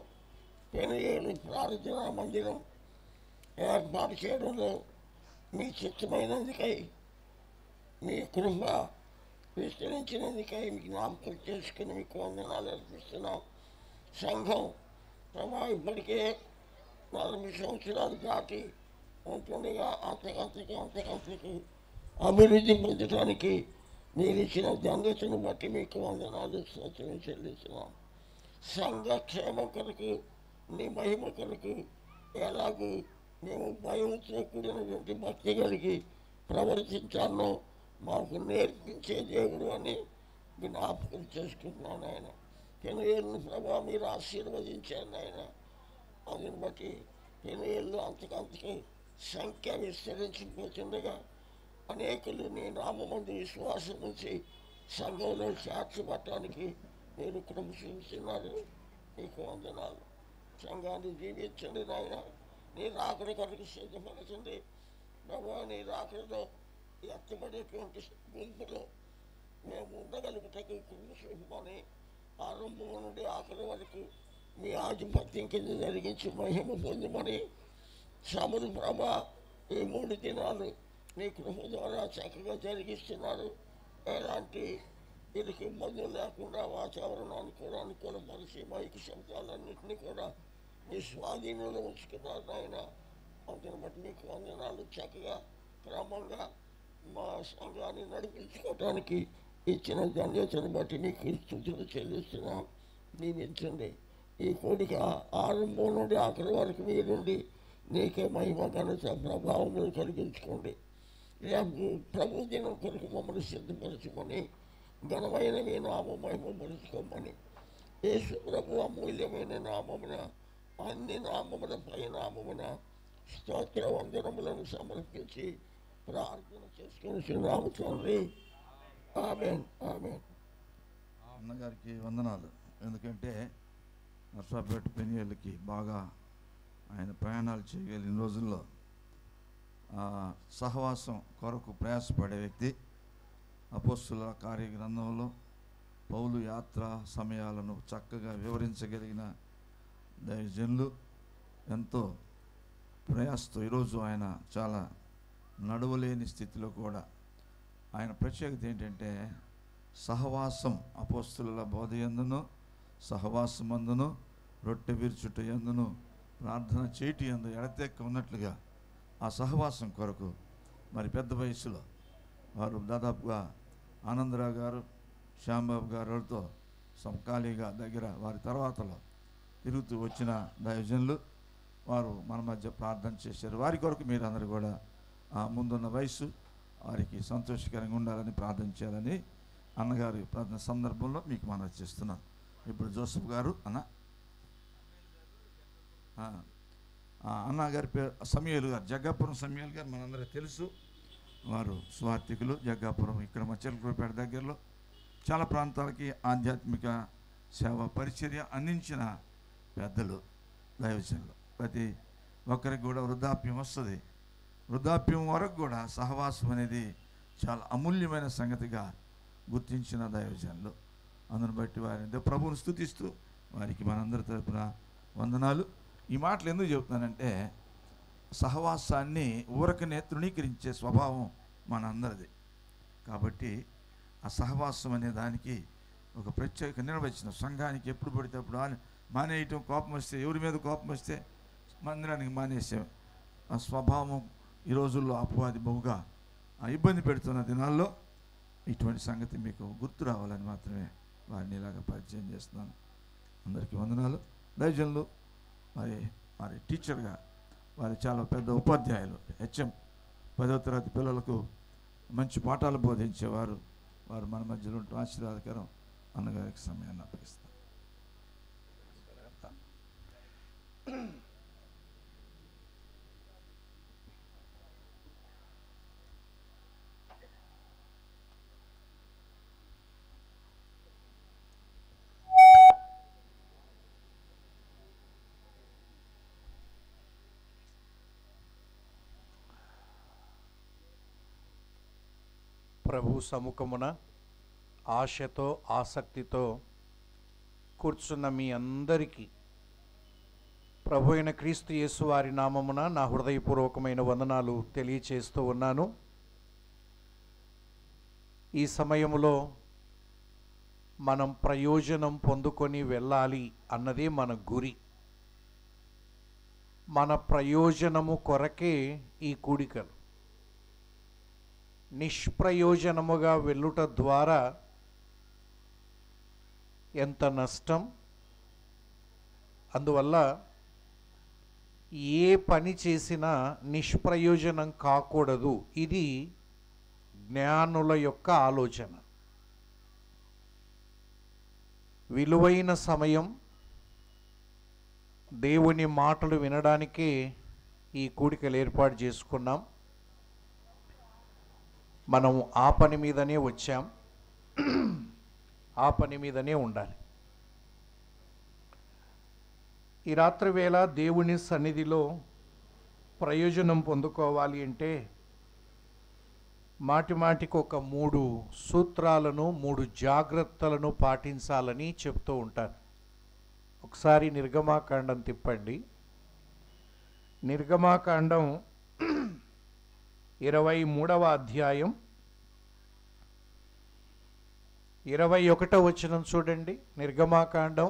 పెనుగేలు ప్రార్థనా మందిరం ఏర్పాటు చేయడంలో మీ చిత్తమైనందుకై, మీ కృప విస్తరించినందుకై మీకు జ్ఞాపకం చేసుకుని మీకు వందనాలు అర్పిస్తున్నాం. సంఘం ఇప్పటికే 40 సంవత్సరాలు దాటి ఉంటుండగా అంతకంతకు అభివృద్ధి పొందడానికి మీరు ఇచ్చిన ధన్యతను బట్టి మీకు వందనాలు, స్తోత్రం చెల్లిస్తున్నాం. సంఘ క్షేమం కొరకు, నీ మహిమ కొరకు ఎలాగూ మేము భయంతో కూడినటువంటి భక్తి కలిగి ప్రవర్తించాలో మాకు నేర్పించే దేవుడు అని జ్ఞాపకం చేసుకుంటున్నాను ఆయన. పెనుగేలును ప్రభావ మీరు ఆశీర్వదించాను ఆయన. అందుని బట్టి పెనుగేళ్ళు అంతకంతకి సంఖ్య విస్తరించిపోతుండగా అనేకులు నీ నామమందు విశ్వాసం నుంచి సంఘంలో చేర్చబట్టడానికి మీరు కృప చూస్తున్నారు. నీకు వందనాలు. సంఘాన్ని జీవించండి నాయన. నీ రాకడ కొరకు సిద్ధపరచండి ప్రభావ. నీ రాకడలో ఎత్తబడేటువంటి గుంపులో మేము ఉండగలుగుటకు కృప చూపమని, ఆరంభం నుండి ఆఖరి వరకు మీ ఆధిపత్యం కింద జరిగించి మహిమ పొందమని సముద్ర ప్రభ ఈ 3 దినాలు నీ కృప ద్వారా చక్కగా జరిగిస్తున్నారు. ఎలాంటి వీరికి ఇబ్బందులు లేకుండా వాతావరణాన్ని కూడా అనుకూలపరిచి మైకి శబ్దాలన్నింటినీ కూడా మీ స్వాధీనంలో ఉంచుకున్నారు నాయన. అందుని బట్టి మీకు వందనాలు. చక్కగా క్రమంగా మా సంఘాన్ని నడిపించుకోవడానికి ఇచ్చిన ధన్యతను బట్టి నీకు స్తుతులు చెల్లిస్తున్నాం. దీవించండి. ఈ కోడిక ఆరంభం నుండి ఆఖరి వరకు మీరుండి నీకే మహిమ ఘనత ప్రభావములు కలిగించుకోండి. ప్రభు దినం కొరకు మమ్మల్ని సిద్ధపరచుకొని ఘనమైన మీ నామం మహిమపరుచుకోమని యేసు ప్రభు అమూల్యమైన నామమున, అన్ని నామముల పై నామమున స్తోత్ర వందనములను సమర్పించి ప్రార్థన చేసుకుని తండ్రి. ఆమేన్, ఆమేన్. అన్నగారికి వందనాలు. ఎందుకంటే నర్సాపేట పెనుగేలుకి బాగా ఆయన ప్రయాణాలు చేయగలిగిన రోజుల్లో సహవాసం కొరకు ప్రయాసపడే వ్యక్తి. అపోస్తుల కార్యగ్రంథంలో పౌలు యాత్ర సమయాలను చక్కగా వివరించగలిగిన దైవజనులు ఎంతో ప్రయాసతో ఈరోజు ఆయన చాలా నడవలేని స్థితిలో కూడా ఆయన ప్రత్యేకత ఏంటంటే సహవాసం, అపోస్తుల బోధ యందును సహవాసమందును రొట్టె విరుచుట యందును ప్రార్థన చేటి యందు ఎడతెక్క ఉన్నట్లుగా ఆ సహవాసం కొరకు మరి పెద్ద వయసులో వారు దాదాపుగా ఆనందరావు గారు, శ్యాంబాబు గారితో సమకాలీగా దగ్గర వారి తర్వాతలో తిరుగుతూ వచ్చిన దైవజనులు వారు మన మధ్య ప్రార్థన చేశారు. వారి కొరకు మీరందరూ కూడా ఆ ముందున్న వయసు వారికి సంతోషకరంగా ఉండాలని ప్రార్థన చేయాలని అన్నగారి ప్రార్థన సందర్భంలో మీకు మనవి చేస్తున్నాను. ఇప్పుడు జోసఫ్ గారు అన్నగారి పేరు సమయలు గారు, జగ్గాపురం సమయలు గారు మనందరికీ తెలుసు. వారు స్వార్థికులు. జగ్గాపురం ఇక్కడ మచ్చలకూరుపేట దగ్గరలో చాలా ప్రాంతాలకి ఆధ్యాత్మిక సేవ పరిచర్య అందించిన పెద్దలు, దైవజనులు. ప్రతి ఒక్కరికి కూడా వృద్ధాప్యం వస్తుంది. వృద్ధాప్యం వరకు కూడా సహవాసం అనేది చాలా అమూల్యమైన సంగతిగా గుర్తించిన దైవజనులు. అందును బట్టి వారిని ప్రభువును స్తుతిస్తూ వారికి మనందరి తరపున వందనాలు. ఈ మాటలు ఎందుకు చెబుతున్నానంటే సహవాసాన్ని ఊరకనే తృణీకరించే స్వభావం మనందరిది. కాబట్టి ఆ సహవాసం అనే దానికి ఒక ప్రత్యేక నిర్వచనం. సంఘానికి ఎప్పుడు పడితే అప్పుడు మానేయటం, కోపం వస్తే ఎవరి మీద కోపం వస్తే మందిరానికి మానేసే ఆ స్వభావం ఈ రోజుల్లో అపవాది బహుగా ఇబ్బంది పెడుతున్న దినాల్లో ఇటువంటి సంగతి మీకు గుర్తు రావాలని మాత్రమే వారిని ఇలాగ పరిచయం చేస్తున్నాను. అందరికీ వందనాలు. దైవజనులు మరి టీచర్గా వారి చాలా పెద్ద ఉపాధ్యాయులు, హెచ్ఎం 10వ తరగతి పిల్లలకు మంచి పాఠాలు బోధించేవారు. వారు మన మధ్యలో ఉంటూ ఆశీర్వాదకరం. అన్నగారికి సమయాన్ని అప్పగిస్తాను. ప్రభు సముఖమున ఆశతో ఆసక్తితో కూర్చున్న మీ అందరికీ ప్రభు అయిన క్రీస్తు యేసు వారి నామమున నా హృదయపూర్వకమైన వందనాలు తెలియచేస్తూ ఉన్నాను. ఈ సమయంలో మనం ప్రయోజనం పొందుకొని వెళ్ళాలి అన్నదే మన గురి. మన ప్రయోజనము కొరకే ఈ కూడికలు. నిష్ప్రయోజనముగా వెళ్ళుట ద్వారా ఎంత నష్టం. అందువల్ల ఏ పని చేసినా నిష్ప్రయోజనం కాకూడదు. ఇది జ్ఞానుల యొక్క ఆలోచన. విలువైన సమయం దేవుని మాటలు వినడానికే ఈ కూడికలు ఏర్పాటు చేసుకున్నాం. మనం ఆ పని మీదనే వచ్చాం, ఆ పని మీదనే ఉండాలి. ఈ రాత్రి వేళ దేవుని సన్నిధిలో ప్రయోజనం పొందుకోవాలి అంటే మాటి మాటికి ఒక 3 సూత్రాలను, 3 జాగ్రత్తలను పాటించాలని చెప్తూ ఉంటాను. ఒకసారి నిర్గమాకాండం తిప్పండి. నిర్గమాకాండం 23వ అధ్యాయం 21వ వచనం చూడండి. నిర్గమాకాండం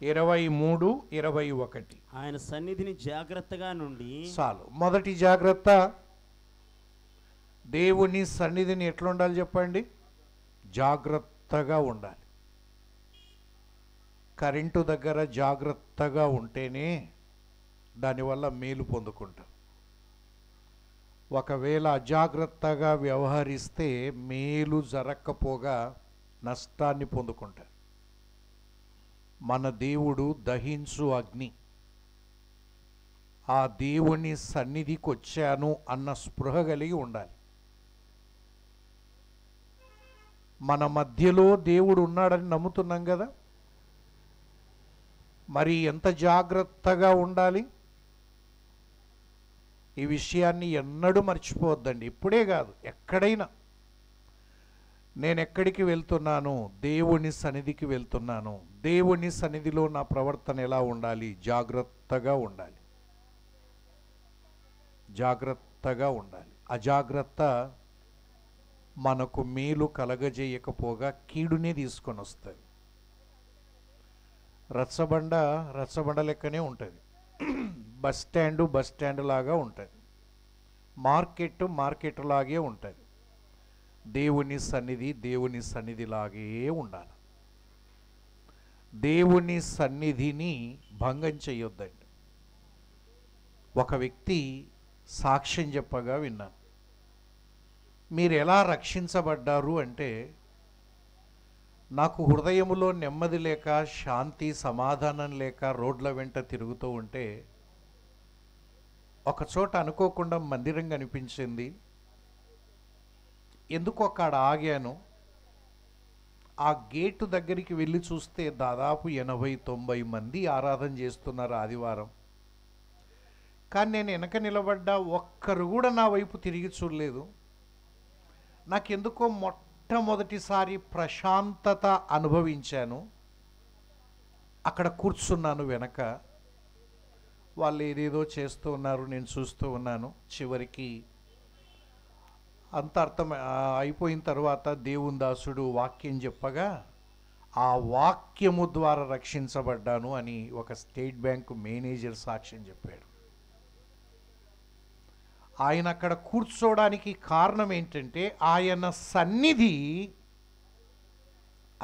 23, 21. ఆయన సన్నిధిని జాగ్రత్తగా నుండి చాలు. మొదటి జాగ్రత్త, దేవుని సన్నిధిని ఎట్లా ఉండాలి చెప్పండి? జాగ్రత్తగా ఉండాలి. కరెంటు దగ్గర జాగ్రత్తగా ఉంటేనే దానివల్ల మేలు పొందుకుంటాం. ఒకవేళ అజాగ్రత్తగా వ్యవహరిస్తే మేలు జరగకపోగా నష్టాన్ని పొందుకుంటారు. మన దేవుడు దహించు అగ్ని. ఆ దేవుని సన్నిధికి వచ్చాను అన్న స్పృహ కలిగి ఉండాలి. మన మధ్యలో దేవుడు ఉన్నాడని నమ్ముతున్నాం కదా, మరి ఎంత జాగ్రత్తగా ఉండాలి? ఈ విషయాన్ని ఎన్నడూ మర్చిపోవద్దండి. ఇప్పుడే కాదు, ఎక్కడైనా. నేను ఎక్కడికి వెళ్తున్నాను? దేవుని సన్నిధికి వెళ్తున్నాను. దేవుని సన్నిధిలో నా ప్రవర్తన ఎలా ఉండాలి? జాగ్రత్తగా ఉండాలి. జాగ్రత్తగా ఉండాలి. అజాగ్రత్త మనకు మేలు కలగజేయకపోగా కీడునే తీసుకొని వస్తుంది. రచ్చబండ లెక్కనే ఉంటుంది, బస్ స్టాండ్ లాగా ఉంటుంది, మార్కెట్ లాగే ఉంటుంది. దేవుని సన్నిధిలాగే ఉండాలి. దేవుని సన్నిధిని భంగం చేయొద్దండి. ఒక వ్యక్తి సాక్ష్యం చెప్పగా విన్నాను. మీరు ఎలా రక్షించబడ్డారు అంటే, నాకు హృదయములో నెమ్మది లేక, శాంతి సమాధానం లేక రోడ్ల వెంట తిరుగుతూ ఉంటే ఒకచోట అనుకోకుండా మందిరం కనిపించింది. ఎందుకు అక్కడ ఆగాను. ఆ గేటు దగ్గరికి వెళ్ళి చూస్తే దాదాపు 80-90 మంది ఆరాధన చేస్తున్నారు ఆదివారం. కానీ నేను వెనక నిలబడ్డా, ఒక్కరు కూడా నా వైపు తిరిగి చూడలేదు. నాకెందుకో మొట్టమొదటిసారి ప్రశాంతత అనుభవించాను. అక్కడ కూర్చున్నాను వెనక, వాళ్ళు ఏదేదో చేస్తూ ఉన్నారు, నేను చూస్తూ ఉన్నాను. చివరికి అంత అయిపోయిన తర్వాత దేవుని దాసుడు వాక్యం చెప్పగా, ఆ వాక్యము ద్వారా రక్షించబడ్డాను అని ఒక స్టేట్ బ్యాంకు మేనేజర్ సాక్ష్యం చెప్పాడు. ఆయన అక్కడ కూర్చోవడానికి కారణం ఏంటంటే, ఆయన సన్నిధి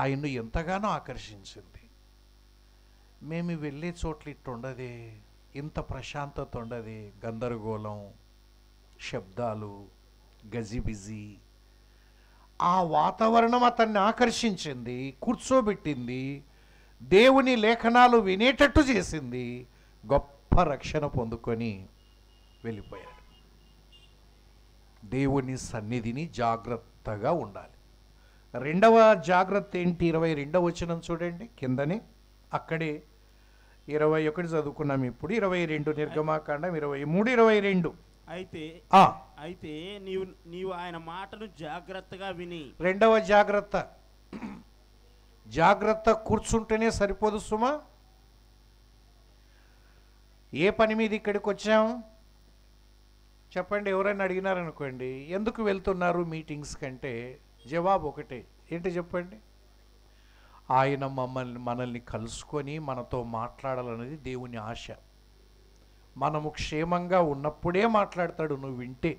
ఆయన్ను ఎంతగానో ఆకర్షించింది. మేము వెళ్ళే చోట్ల ఇట్టుండదే, ఇంత ప్రశాంతత ఉండదే, గందరగోళం, శబ్దాలు, గజిబిజి. ఆ వాతావరణం అతన్ని ఆకర్షించింది, కూర్చోబెట్టింది, దేవుని లేఖనాలు వినేటట్టు చేసింది. గొప్ప రక్షణ పొందుకొని వెళ్ళిపోయాడు. దేవుని సన్నిధిని జాగ్రత్తగా ఉండాలి. రెండవ జాగ్రత్త ఏంటి? 22వ వచనం చూడండి, కిందనే అక్కడే 21 చదువుకున్నాం. ఇప్పుడు 22, నిర్గమాకాండం 23, 22. అయితే నీవు ఆయన మాటను జాగ్రత్తగా విని. రెండవ జాగ్రత్త కూర్చుంటేనే సరిపోదు సుమా. ఏ పని మీద ఇక్కడికి వచ్చాం చెప్పండి. ఎవరైనా అడిగినారనుకోండి, ఎందుకు వెళ్తున్నారు మీటింగ్స్ కంటే, జవాబు ఒకటే, ఏంటి చెప్పండి? ఆయన మనల్ని కలుసుకొని మనతో మాట్లాడాలనేది దేవుని ఆశ. మనము క్షేమంగా ఉన్నప్పుడే మాట్లాడతాడు, నువ్వు వింటే.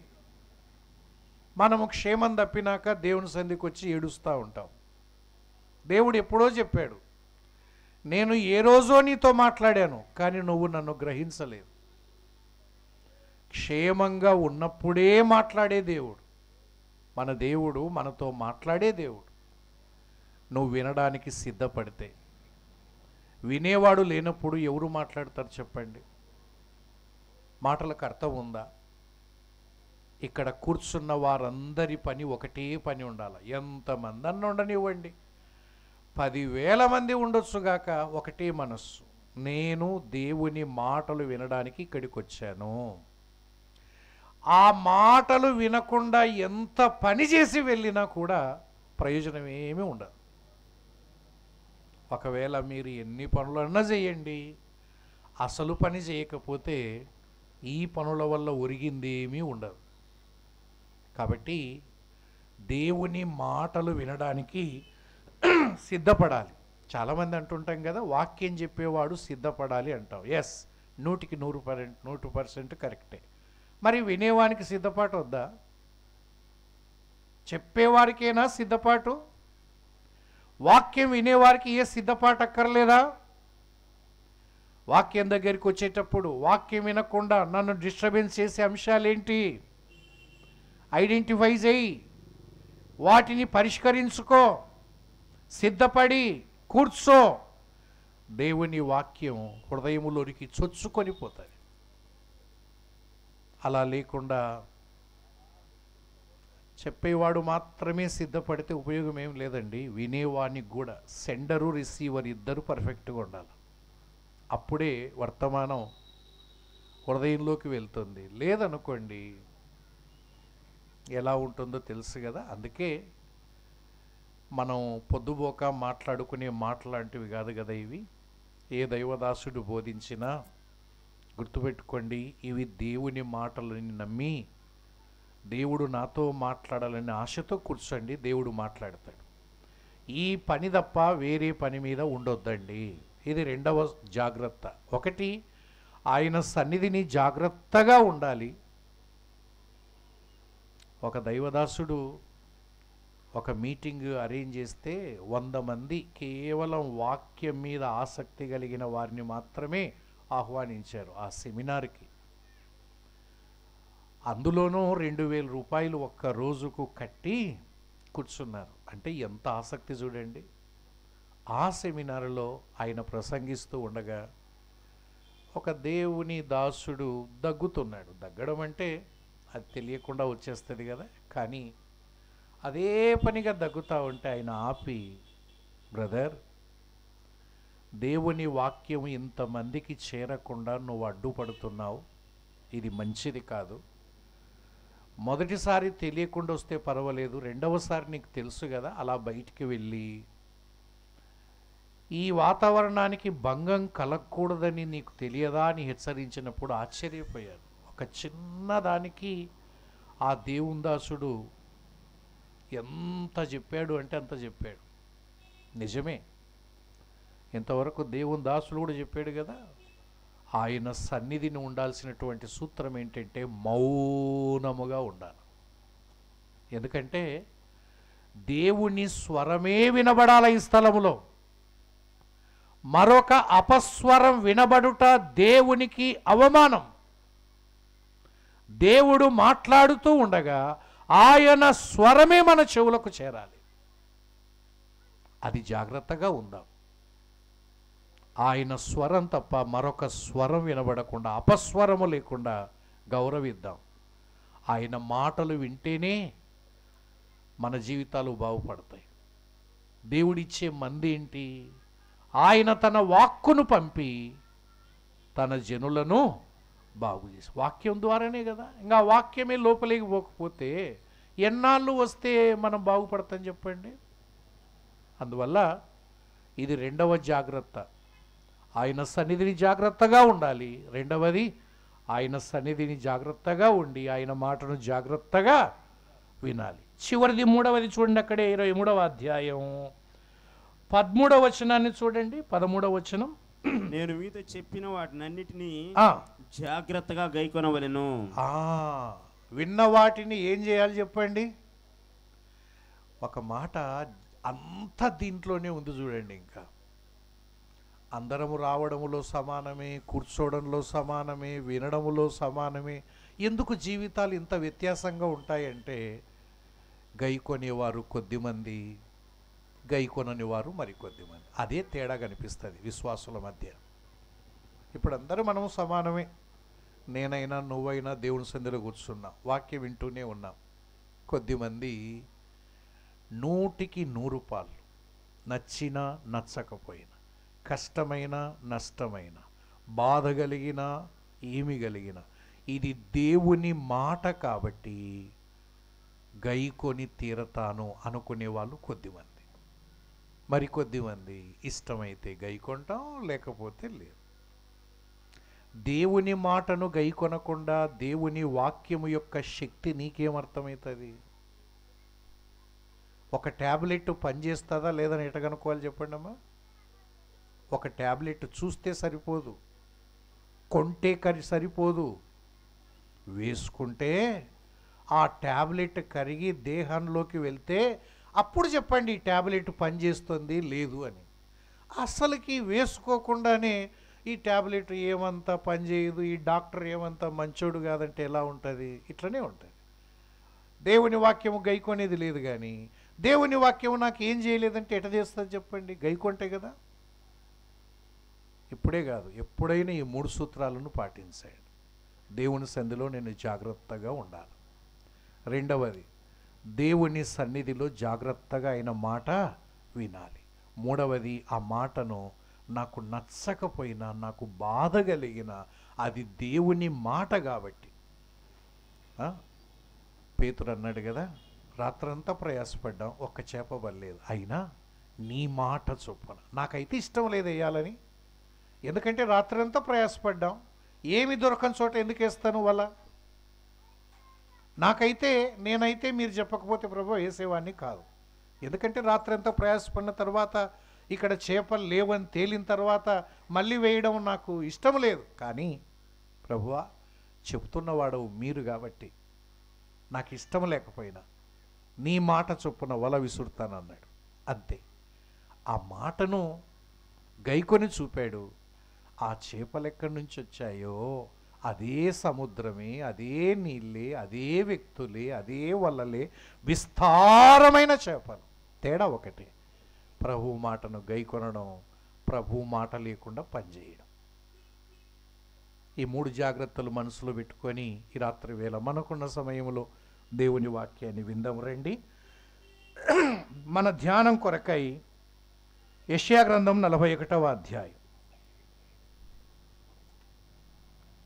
మనము క్షేమం తప్పినాక దేవుని సన్నిధికి వచ్చి ఏడుస్తూ ఉంటాం. దేవుడు ఎప్పుడో చెప్పాడు, నేను ఏ రోజో నీతో మాట్లాడాను, కానీ నువ్వు నన్ను గ్రహించలేదు. క్షేమంగా ఉన్నప్పుడే మాట్లాడే దేవుడు మన దేవుడు, మనతో మాట్లాడే దేవుడు. నువ్వు వినడానికి సిద్ధపడితే. వినేవాడు లేనప్పుడు ఎవరు మాట్లాడతారు చెప్పండి? మాటలకు అర్థం ఉందా? ఇక్కడ కూర్చున్న వారందరి పని ఒకటే పని ఉండాలి. ఎంతమంది అన్న ఉండనివ్వండి, 10,000 మంది ఉండొచ్చుగాక, ఒకటే మనస్సు, నేను దేవుని మాటలు వినడానికి ఇక్కడికి వచ్చాను. ఆ మాటలు వినకుండా ఎంత పని చేసి వెళ్ళినా కూడా ప్రయోజనం ఏమీ ఉండదు. ఒకవేళ మీరు ఎన్ని పనులన్నా చేయండి, అసలు పని చేయకపోతే ఈ పనుల వల్ల ఒరిగింది ఏమీ ఉండదు. కాబట్టి దేవుని మాటలు వినడానికి సిద్ధపడాలి. చాలామంది అంటుంటాం కదా, వాక్యం చెప్పేవాడు సిద్ధపడాలి అంటాం. ఎస్, 100కి 100% కరెక్టే. మరి వినేవానికి సిద్ధపాటు వద్దా? చెప్పేవారికైనా సిద్ధపాటు? వాక్యం వినేవారికి ఏ సిద్ధపాటు అక్కర్లేదా? వాక్యం దగ్గరికి వచ్చేటప్పుడు వాక్యం వినకుండా నన్ను డిస్టర్బెన్స్ చేసే అంశాలేంటి ఐడెంటిఫై చేయి, వాటిని పరిష్కరించుకో, సిద్ధపడి కూర్చో. దేవుని వాక్యం హృదయములోనికి చొచ్చుకొని పోతుంది. అలా లేకుండా చెప్పేవాడు మాత్రమే సిద్ధపడితే ఉపయోగం ఏం లేదండి. వినేవానికి కూడా సెండరు రిసీవర్ ఇద్దరు పర్ఫెక్ట్గా ఉండాలి. అప్పుడే వర్తమానం హృదయంలోకి వెళ్తుంది. లేదనుకోండి ఎలా ఉంటుందో తెలుసు కదా. అందుకే మనం పొద్దుబోక మాట్లాడుకునే మాటలు లాంటివి కాదు కదా ఇవి. ఏ దైవదాసుడు బోధించినా గుర్తుపెట్టుకోండి, ఇవి దేవుని మాటలని నమ్మి దేవుడు నాతో మాట్లాడాలనే ఆశతో కూర్చోండి, దేవుడు మాట్లాడతాడు. ఈ పని తప్ప వేరే పని మీద ఉండొద్దండి. ఇది రెండవ జాగ్రత్త. ఒకటి, ఆయన సన్నిధిని జాగ్రత్తగా ఉండాలి. ఒక దైవదాసుడు ఒక మీటింగ్ అరేంజ్ చేస్తే 100 మంది కేవలం వాక్యం మీద ఆసక్తి కలిగిన వారిని మాత్రమే ఆహ్వానించారు ఆ సెమినార్కి. అందులోనూ 2000 రూపాయలు ఒక్క రోజుకు కట్టి కూర్చున్నారు. అంటే ఎంత ఆసక్తి చూడండి. ఆ సెమినార్లో ఆయన ప్రసంగిస్తూ ఉండగా ఒక దేవుని దాసుడు దగ్గుతున్నాడు. దగ్గడం అంటే అది తెలియకుండా వచ్చేస్తుంది కదా. కానీ అదే పనిగా దగ్గుతూ ఉంటే ఆయన ఆపి, బ్రదర్, దేవుని వాక్యం ఇంతమందికి చేరకుండా నువ్వు అడ్డుపడుతున్నావు, ఇది మంచిది కాదు. మొదటిసారి తెలియకుండా వస్తే పర్వాలేదు, రెండవసారి నీకు తెలుసు కదా, అలా బయటికి వెళ్ళి ఈ వాతావరణానికి భంగం కలగకూడదని నీకు తెలియదా అని హెచ్చరించినప్పుడు ఆశ్చర్యపోయాను. ఒక చిన్నదానికి ఆ దేవుని దాసుడు ఎంత చెప్పాడు అంటే అంత చెప్పాడు. నిజమే, ఇంతవరకు దేవుని దాసుడు కూడా చెప్పాడు కదా, ఆయన సన్నిధిని ఉండాల్సినటువంటి సూత్రం ఏంటంటే మౌనముగా ఉండాలి. ఎందుకంటే దేవుని స్వరమే వినబడాలి ఈ స్థలములో. మరొక అపస్వరం వినబడుట దేవునికి అవమానం. దేవుడు మాట్లాడుతూ ఉండగా ఆయన స్వరమే మన చెవులకు చేరాలి. అది జాగ్రత్తగా ఉందాం. ఆయన స్వరం తప్ప మరొక స్వరం వినబడకుండా, అపస్వరము లేకుండా గౌరవిద్దాం. ఆయన మాటలు వింటేనే మన జీవితాలు బాగుపడతాయి. దేవుడిచ్చే మంది ఏంటి? ఆయన తన వాక్కును పంపి తన జనులను బాగు చేసి, వాక్యం ద్వారానే కదా. ఇంకా వాక్యమే లోపలికి పోకపోతే ఎన్నాళ్ళు వస్తే మనం బాగుపడతాం చెప్పండి. అందువల్ల ఇది రెండవ జాగ్రత్త. ఆయన సన్నిధిని జాగ్రత్తగా ఉండాలి. రెండవది, ఆయన సన్నిధిని జాగ్రత్తగా ఉండి ఆయన మాటను జాగ్రత్తగా వినాలి. చివరిది మూడవది చూడండి, అక్కడే 23వ అధ్యాయం 13వ వచనాన్ని చూడండి. 13వ వచనం, నేను మీతో చెప్పిన వాటినన్నిటినీ జాగ్రత్తగా గైకొనవలెను. విన్న వాటిని ఏం చేయాలి చెప్పండి. ఒక మాట అంత దీంట్లోనే ఉంది చూడండి. ఇంకా అందరము రావడములో సమానమే, కూర్చోవడంలో సమానమే, వినడములో సమానమే. ఎందుకు జీవితాలు ఇంత వ్యత్యాసంగా ఉంటాయంటే, గైకొనేవారు కొద్దిమంది, గైకొనని వారు మరికొద్దిమంది. అదే తేడా కనిపిస్తుంది విశ్వాసుల మధ్య. ఇప్పుడు అందరూ మనము సమానమే. నేనైనా నువ్వైనా దేవుని సంధిలో కూర్చున్నాం, వాక్యం వింటూనే ఉన్నాం. కొద్దిమంది 100కి 100 పాలు, నచ్చినా నచ్చకపోయినా, కష్టమైన నష్టమైన, బాధ కలిగిన ఏమి కలిగిన, ఇది దేవుని మాట కాబట్టి గైకొని తీరతాను అనుకునే వాళ్ళు కొద్దిమంది. మరికొద్దిమంది ఇష్టమైతే గైకొంటాం, లేకపోతే లేదు. దేవుని మాటను గైకొనకుండా దేవుని వాక్యము యొక్క శక్తి నీకేమర్థమవుతుంది? ఒక ట్యాబ్లెట్ పనిచేస్తుందా లేదని ఎట కనుక్కోవాలి చెప్పండి అమ్మా. ఒక ట్యాబ్లెట్ చూస్తే సరిపోదు, కొంటే సరిపోదు, వేసుకుంటే ఆ ట్యాబ్లెట్ కరిగి దేహంలోకి వెళ్తే అప్పుడు చెప్పండి ఈ ట్యాబ్లెట్ పనిచేస్తుంది లేదు అని. అసలుకి వేసుకోకుండానే ఈ ట్యాబ్లెట్ ఏమంతా పనిచేయదు, ఈ డాక్టర్ ఏమంతా మంచోడు కాదంటే ఎలా ఉంటుంది? ఇట్లనే ఉంటుంది. దేవుని వాక్యము గైకొనేది లేదు, కానీ దేవుని వాక్యము నాకు ఏం చేయలేదంటే ఎట చేస్తుంది చెప్పండి? గైకొంటే కదా. ఇప్పుడే కాదు, ఎప్పుడైనా ఈ 3 సూత్రాలను పాటించాడు. దేవుని సంధిలో నేను జాగ్రత్తగా ఉండాలి. రెండవది, దేవుని సన్నిధిలో జాగ్రత్తగా ఆయన మాట వినాలి. మూడవది, ఆ మాటను నాకు నచ్చకపోయినా, నాకు బాధ కలిగిన, అది దేవుని మాట కాబట్టి. పేతురు అన్నాడు కదా, రాత్రంతా ప్రయాసపడ్డాం, ఒక్క చేప పడలేదు, అయినా నీ మాట చొప్పున. నాకైతే ఇష్టం లేదు వేయాలని, ఎందుకంటే రాత్రంతా ప్రయాసపడ్డాం, ఏమి దొరకని చోట ఎందుకు వేస్తాను వల? నేనైతే మీరు చెప్పకపోతే ప్రభు వేసేవాడిని కాదు. ఎందుకంటే రాత్రంతా ప్రయాసపడిన తర్వాత ఇక్కడ చేపలు లేవని తేలిన తర్వాత మళ్ళీ వేయడం నాకు ఇష్టం లేదు. కానీ ప్రభువా, చెప్తున్నవాడు మీరు కాబట్టి నాకు ఇష్టం లేకపోయినా నీ మాట చొప్పున వల విసురుతానన్నాడు. అంతే. ఆ మాటను గైకొని చూపాడు. ఆ చేపలు ఎక్కడి నుంచి వచ్చాయో అదే సముద్రమే, అదే నీళ్ళే, అదే వ్యక్తులే, అదే వలలే, విస్తారమైన చేపలు. తేడా ఒకటే, ప్రభు మాటను గైకొనడం, ప్రభు మాట లేకుండా పనిచేయడం. ఈ 3 జాగ్రత్తలు మనసులో పెట్టుకొని ఈ రాత్రి వేళ మనకున్న సమయంలో దేవుని వాక్యాన్ని విందాం రండి. మన ధ్యానం కొరకై యెషయా గ్రంథం 41వ అధ్యాయం.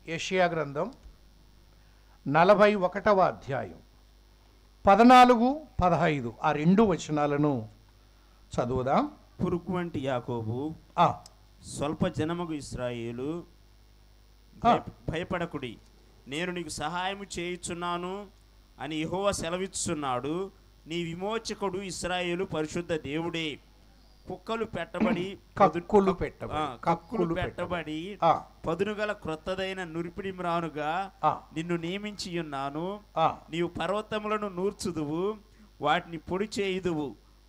యెషయా గ్రంథం 41వ అధ్యాయం 14, 15 ఆ 2 వచనాలను చదువుదాం. పురుగు వంటి యాకోబు, స్వల్ప జనముగు ఇశ్రాయేలు, భయపడకుడి, నేను నీకు సహాయము చేయుచున్నాను అని యెహోవా సెలవిస్తున్నాడు. నీ విమోచకుడు ఇశ్రాయేలు పరిశుద్ధ దేవుడే. కక్కులు పెట్టబడి పదునుగల క్రొత్తదైన నురిపిడి మ్రానుగా నిన్ను నియమించి ఉన్నాను. నీవు పర్వతములను నూర్చుదువు, వాటిని పొడి చేయుదువు,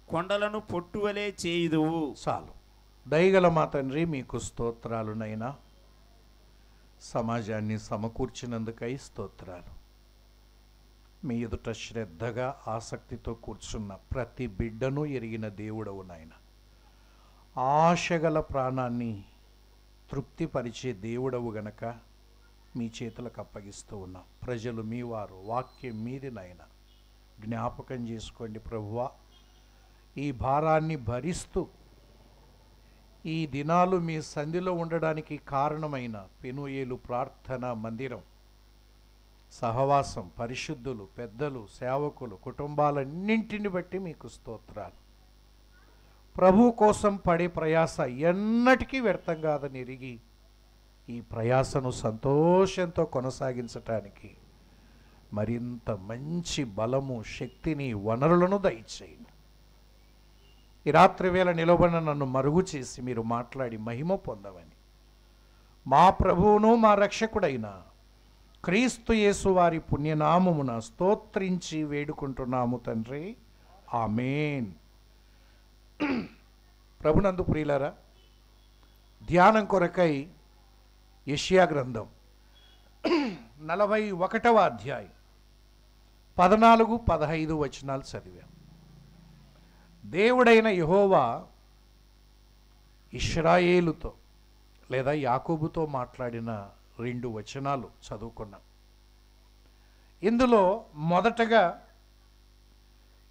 కొండలను పొట్టువలే చేయుదువు. చాలు. దయగల మా తండ్రి, మీకు స్తోత్రాలునైనా. సమాజాన్ని సమకూర్చినందుకై స్తోత్రాలు. మీ ఎదుట శ్రద్ధగా ఆసక్తితో కూర్చున్న ప్రతి బిడ్డను ఎరిగిన దేవుడవు నాయన. ఆశగల ప్రాణాన్ని తృప్తిపరిచే దేవుడవు గనక మీ చేతులకు అప్పగిస్తూ ఉన్నాం. ప్రజలు మీ వారు, వాక్యం మీది నాయన. జ్ఞాపకం చేసుకోండి ప్రభువా. ఈ భారాన్ని భరిస్తూ ఈ దినాలు మీ సంధిలో ఉండడానికి కారణమైన పెనుయేలు ప్రార్థనా మందిరం సహవాసం, పరిశుద్ధులు, పెద్దలు, సేవకులు, కుటుంబాలన్నింటిని బట్టి మీకు స్తోత్రాలు. ప్రభు కోసం పడే ప్రయాస ఎన్నటికీ వ్యర్థం కాదని ఎరిగి ఈ ప్రయాసను సంతోషంతో కొనసాగించటానికి మరింత మంచి బలము, శక్తిని, వనరులను దయచేయండి. ఈ రాత్రి వేళ నిలబడిన నన్ను మరుగు చేసి మీరు మాట్లాడి మహిమ పొందవని మా ప్రభువును మా రక్షకుడైన క్రీస్తు యేసు వారి పుణ్యనామమున స్తోత్రించి వేడుకుంటున్నాము తండ్రి. ఆమేన్. ప్రభునందు ప్రియులారా, ధ్యానం కొరకై యెషయా గ్రంథం 41వ అధ్యాయం 14, 15 వచనాలు చదివాం. దేవుడైన యెహోవా ఇశ్రాయేలుతో లేదా యాకోబుతో మాట్లాడిన 2 వచనాలు చదువుకున్నాం. ఇందులో మొదటగా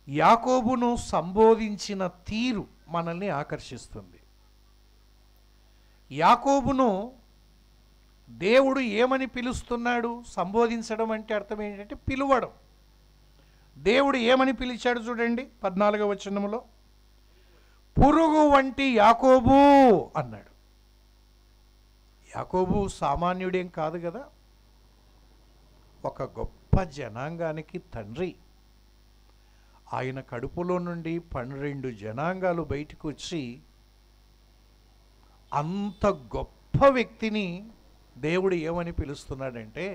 యాకోబును సంబోధించిన తీరు మనల్ని ఆకర్షిస్తుంది. యాకోబును దేవుడు ఏమని పిలుస్తున్నాడు? సంబోధించడం అంటే అర్థం ఏంటంటే పిలువడం. దేవుడు ఏమని పిలిచాడు చూడండి 14వ వచనంలో, పురుగు వంటి యాకోబు అన్నాడు. యాకోబు సామాన్యుడేం కాదు కదా, ఒక గొప్ప జనాంగానికి తండ్రి. ఆయన కడుపులో నుండి 12 జనాంగాలు బయటకు వచ్చి అంత గొప్ప వ్యక్తిని దేవుడు ఏమని పిలుస్తున్నాడంటే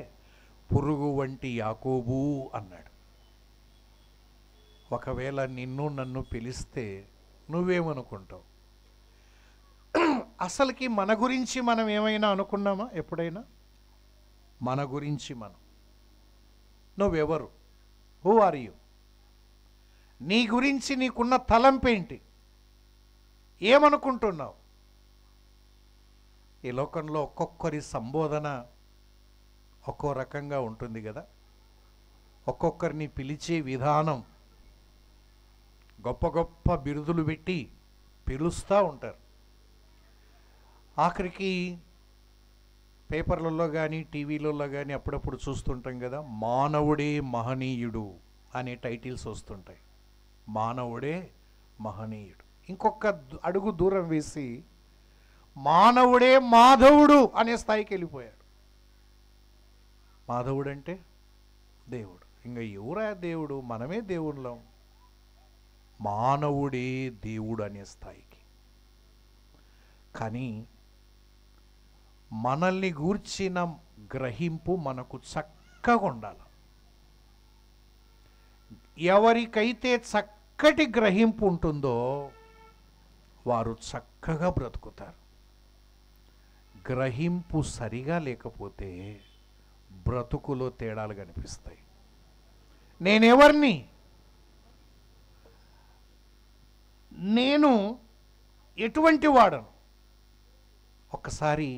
పురుగు వంటి యాకోబు అన్నాడు. ఒకవేళ నిన్ను నన్ను పిలిస్తే నువ్వేమనుకుంటావు? అసలుకి మన గురించి మనం ఏమైనా అనుకున్నామా ఎప్పుడైనా? మన గురించి మనం, నువ్వెవరు? Who are you? నీ గురించి నీకున్న తలంపేంటి? ఏమనుకుంటున్నావు? ఈ లోకంలో ఒక్కొక్కరి సంబోధన ఒక్కో రకంగా ఉంటుంది కదా. ఒక్కొక్కరిని పిలిచే విధానం గొప్ప గొప్ప బిరుదులు పెట్టి పిలుస్తూ ఉంటారు. ఆఖరికి పేపర్లలో కానీ టీవీలలో కానీ అప్పుడప్పుడు చూస్తుంటాం కదా, మానవుడే మహనీయుడు అనే టైటిల్స్ వస్తుంటాయి. మానవుడే మహనీయుడు. ఇంకొక అడుగు దూరం వేసి మానవుడే మాధవుడు అనే స్థాయికి వెళ్ళిపోయాడు. మాధవుడు అంటే దేవుడు. ఇంకా ఎవరా దేవుడు? మనమే దేవుళ్ళం. మానవుడే దేవుడు అనే స్థాయికి. కానీ మనల్ని గూర్చిన గ్రహింపు మనకు చక్కగా ఉండాలి. ఎవరికైతే చక్కటి గ్రహింపు ఉంటుందో వారు చక్కగా బ్రతుకుతారు. గ్రహింపు సరిగా లేకపోతే బ్రతుకులో తేడాలు కనిపిస్తాయి. నేనెవరిని? నేను ఎటువంటి వాడను? ఒక్కసారి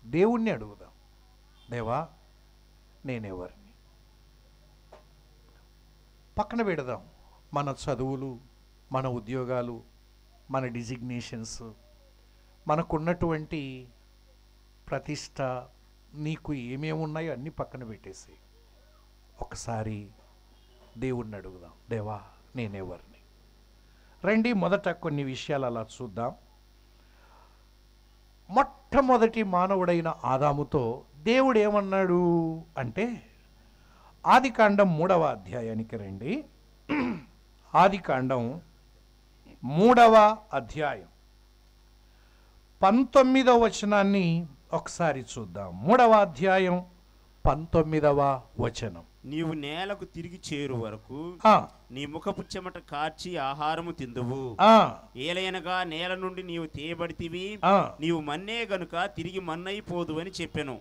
దేవుణ్ణి అడుగుదాం. దేవా, నేనెవరిని? పక్కన పెడదాం మన చదువులు, మన ఉద్యోగాలు, మన డిజిగ్నేషన్స్, మనకున్నటువంటి ప్రతిష్ట, నీకు ఏమేమి ఉన్నాయో అన్నీ పక్కన పెట్టేసి ఒకసారి దేవుణ్ణి అడుగుదాం. దేవా, నేనెవరిని? రండి, మొదట కొన్ని విషయాలు అలా చూద్దాం. మొట్టమొదటి మానవుడైన ఆదాముతో దేవుడు ఏమన్నాడు అంటే, ఆదికాండం 3వ అధ్యాయానికి రండి. ఆదికాండం 3వ అధ్యాయం 19వ వచనాన్ని ఒకసారి చూద్దాం. 3వ అధ్యాయం 19వ వచనం. నీవు నేలకు తిరిగి చేరు వరకు నీ ముఖపు చెమట కార్చి ఆహారము తిందువు. ఏలైనగా నేల నుండి నీవు తీయబడితివి, నీవు మన్నే గనుక తిరిగి మన్నైపోదు అని చెప్పెను.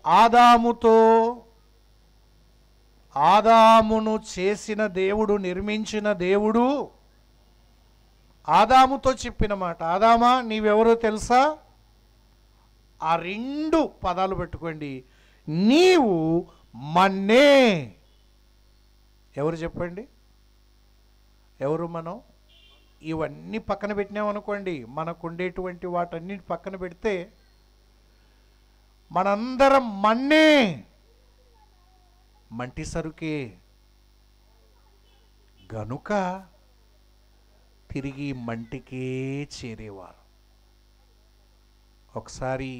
ఆదామును చేసిన దేవుడు, నిర్మించిన దేవుడు ఆదాముతో చెప్పిన మాట. ఆదామా, నీవెవరో తెలుసా? ఆ 2 పదాలు పెట్టుకోండి. నీవు మన్నే. ఎవరు చెప్పండి? ఎవరు? మనం. ఇవన్నీ పక్కన పెట్టినామనుకోండి, మనకుండేటువంటి వాటన్నిటి పక్కన పెడితే మనందరం మన్నే, మంటి సరుకే గనుక తిరిగి మంటికే చేరేవారు. ఒకసారి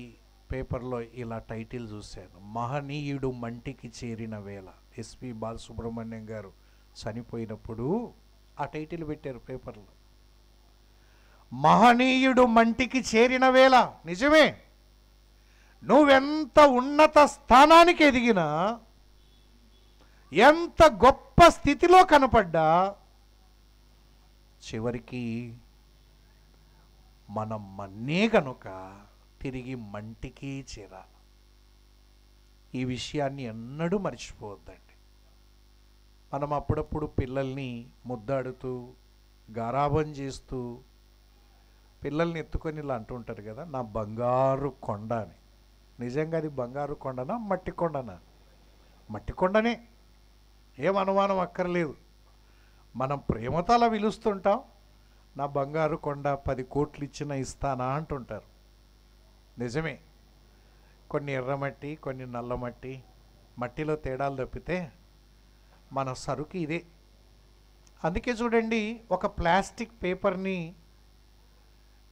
పేపర్లో ఇలా టైటిల్ చూశాను, మహనీయుడు మంటికి చేరిన వేళ. ఎస్పి బాలసుబ్రహ్మణ్యం గారు చనిపోయినప్పుడు ఆ టైటిల్ పెట్టారు పేపర్లో. మహనీయుడు మంటికి చేరిన వేళ. నిజమే, నువ్వెంత ఉన్నత స్థానానికి ఎదిగినా, ఎంత గొప్ప స్థితిలో కనపడ్డా, చివరికి మనం మన్నే గనుక తిరిగి మంటికి చేరాలి. ఈ విషయాన్ని ఎన్నడూ మర్చిపోవద్దండి. మనం అప్పుడప్పుడు పిల్లల్ని ముద్దాడుతూ, గారాబం చేస్తూ, పిల్లల్ని ఎత్తుకొని ఇలా అంటుంటారు కదా, నా బంగారు కొండ అని. నిజంగా అది బంగారు కొండనా, మట్టి కొండనా? మట్టి కొండనే, ఏం అనుమానం అక్కర్లేదు. మనం ప్రేమతో అలా పిలుస్తుంటాం. నా బంగారు కొండ 10 కోట్లు ఇచ్చినా ఇస్తానా అంటుంటారు. నిజమే, కొన్ని ఎర్రమట్టి, కొన్ని నల్లమట్టి, మట్టిలో తేడాలు తప్పితే మన సరుకు ఇదే. అందుకే చూడండి, ఒక ప్లాస్టిక్ పేపర్ని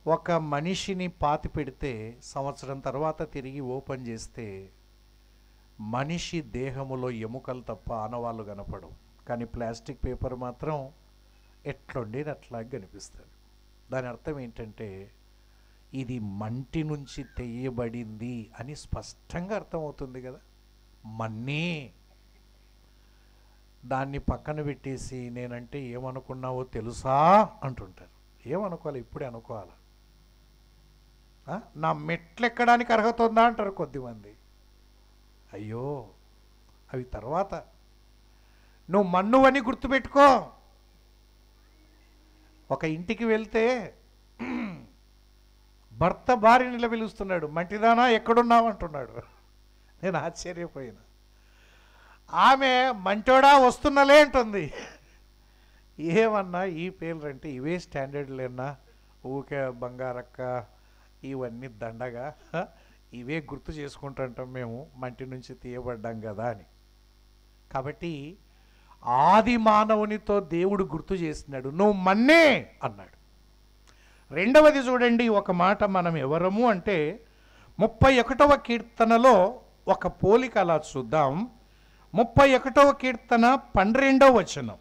ఒక మనిషిని పాతి పెడితే సంవత్సరం తర్వాత తిరిగి ఓపెన్ చేస్తే మనిషి దేహములో ఎముకలు తప్ప ఆనవాళ్ళు కనపడవు. కానీ ప్లాస్టిక్ పేపర్ మాత్రం ఎట్లుండేది అట్లాగే కనిపిస్తుంది. దాని అర్థం ఏంటంటే ఇది మంటి నుంచి తెయ్యబడింది అని స్పష్టంగా అర్థమవుతుంది కదా. మన్నే. దాన్ని పక్కన పెట్టేసి నేనంటే ఏమనుకున్నావో తెలుసా అంటుంటారు. ఏమనుకోవాలి? ఇప్పుడే అనుకోవాలి. నా మెట్లు ఎక్కడానికి అర్హత ఉందా అంటారు కొద్దిమంది. అయ్యో, అవి తర్వాత. నువ్వు మన్ను అని గుర్తుపెట్టుకో. ఒక ఇంటికి వెళ్తే భర్త భార్యని ఇలా పిలుస్తున్నాడు, మంటిదానా ఎక్కడున్నావు అంటున్నాడు. నేను ఆశ్చర్యపోయినా. ఆమె మంటోడా వస్తున్నలే అంటుంది. ఏమన్నా ఈ పేర్లంటే ఇవే స్టాండర్డ్లేనా? ఊకే బంగారక్క ఇవన్నీ దండగా, ఇవే గుర్తు చేసుకుంటుంటాం మేము, మంటి నుంచి తీయబడ్డాం కదా అని. కాబట్టి ఆది మానవునితో దేవుడు గుర్తు చేసినాడు, నువ్వు మన్నే అన్నాడు. రెండవది చూడండి, ఒక మాట మనం ఎవరము అంటే 31వ కీర్తనలో ఒక పోలిక అలా చూద్దాం. 31వ కీర్తన 12వ వచనం.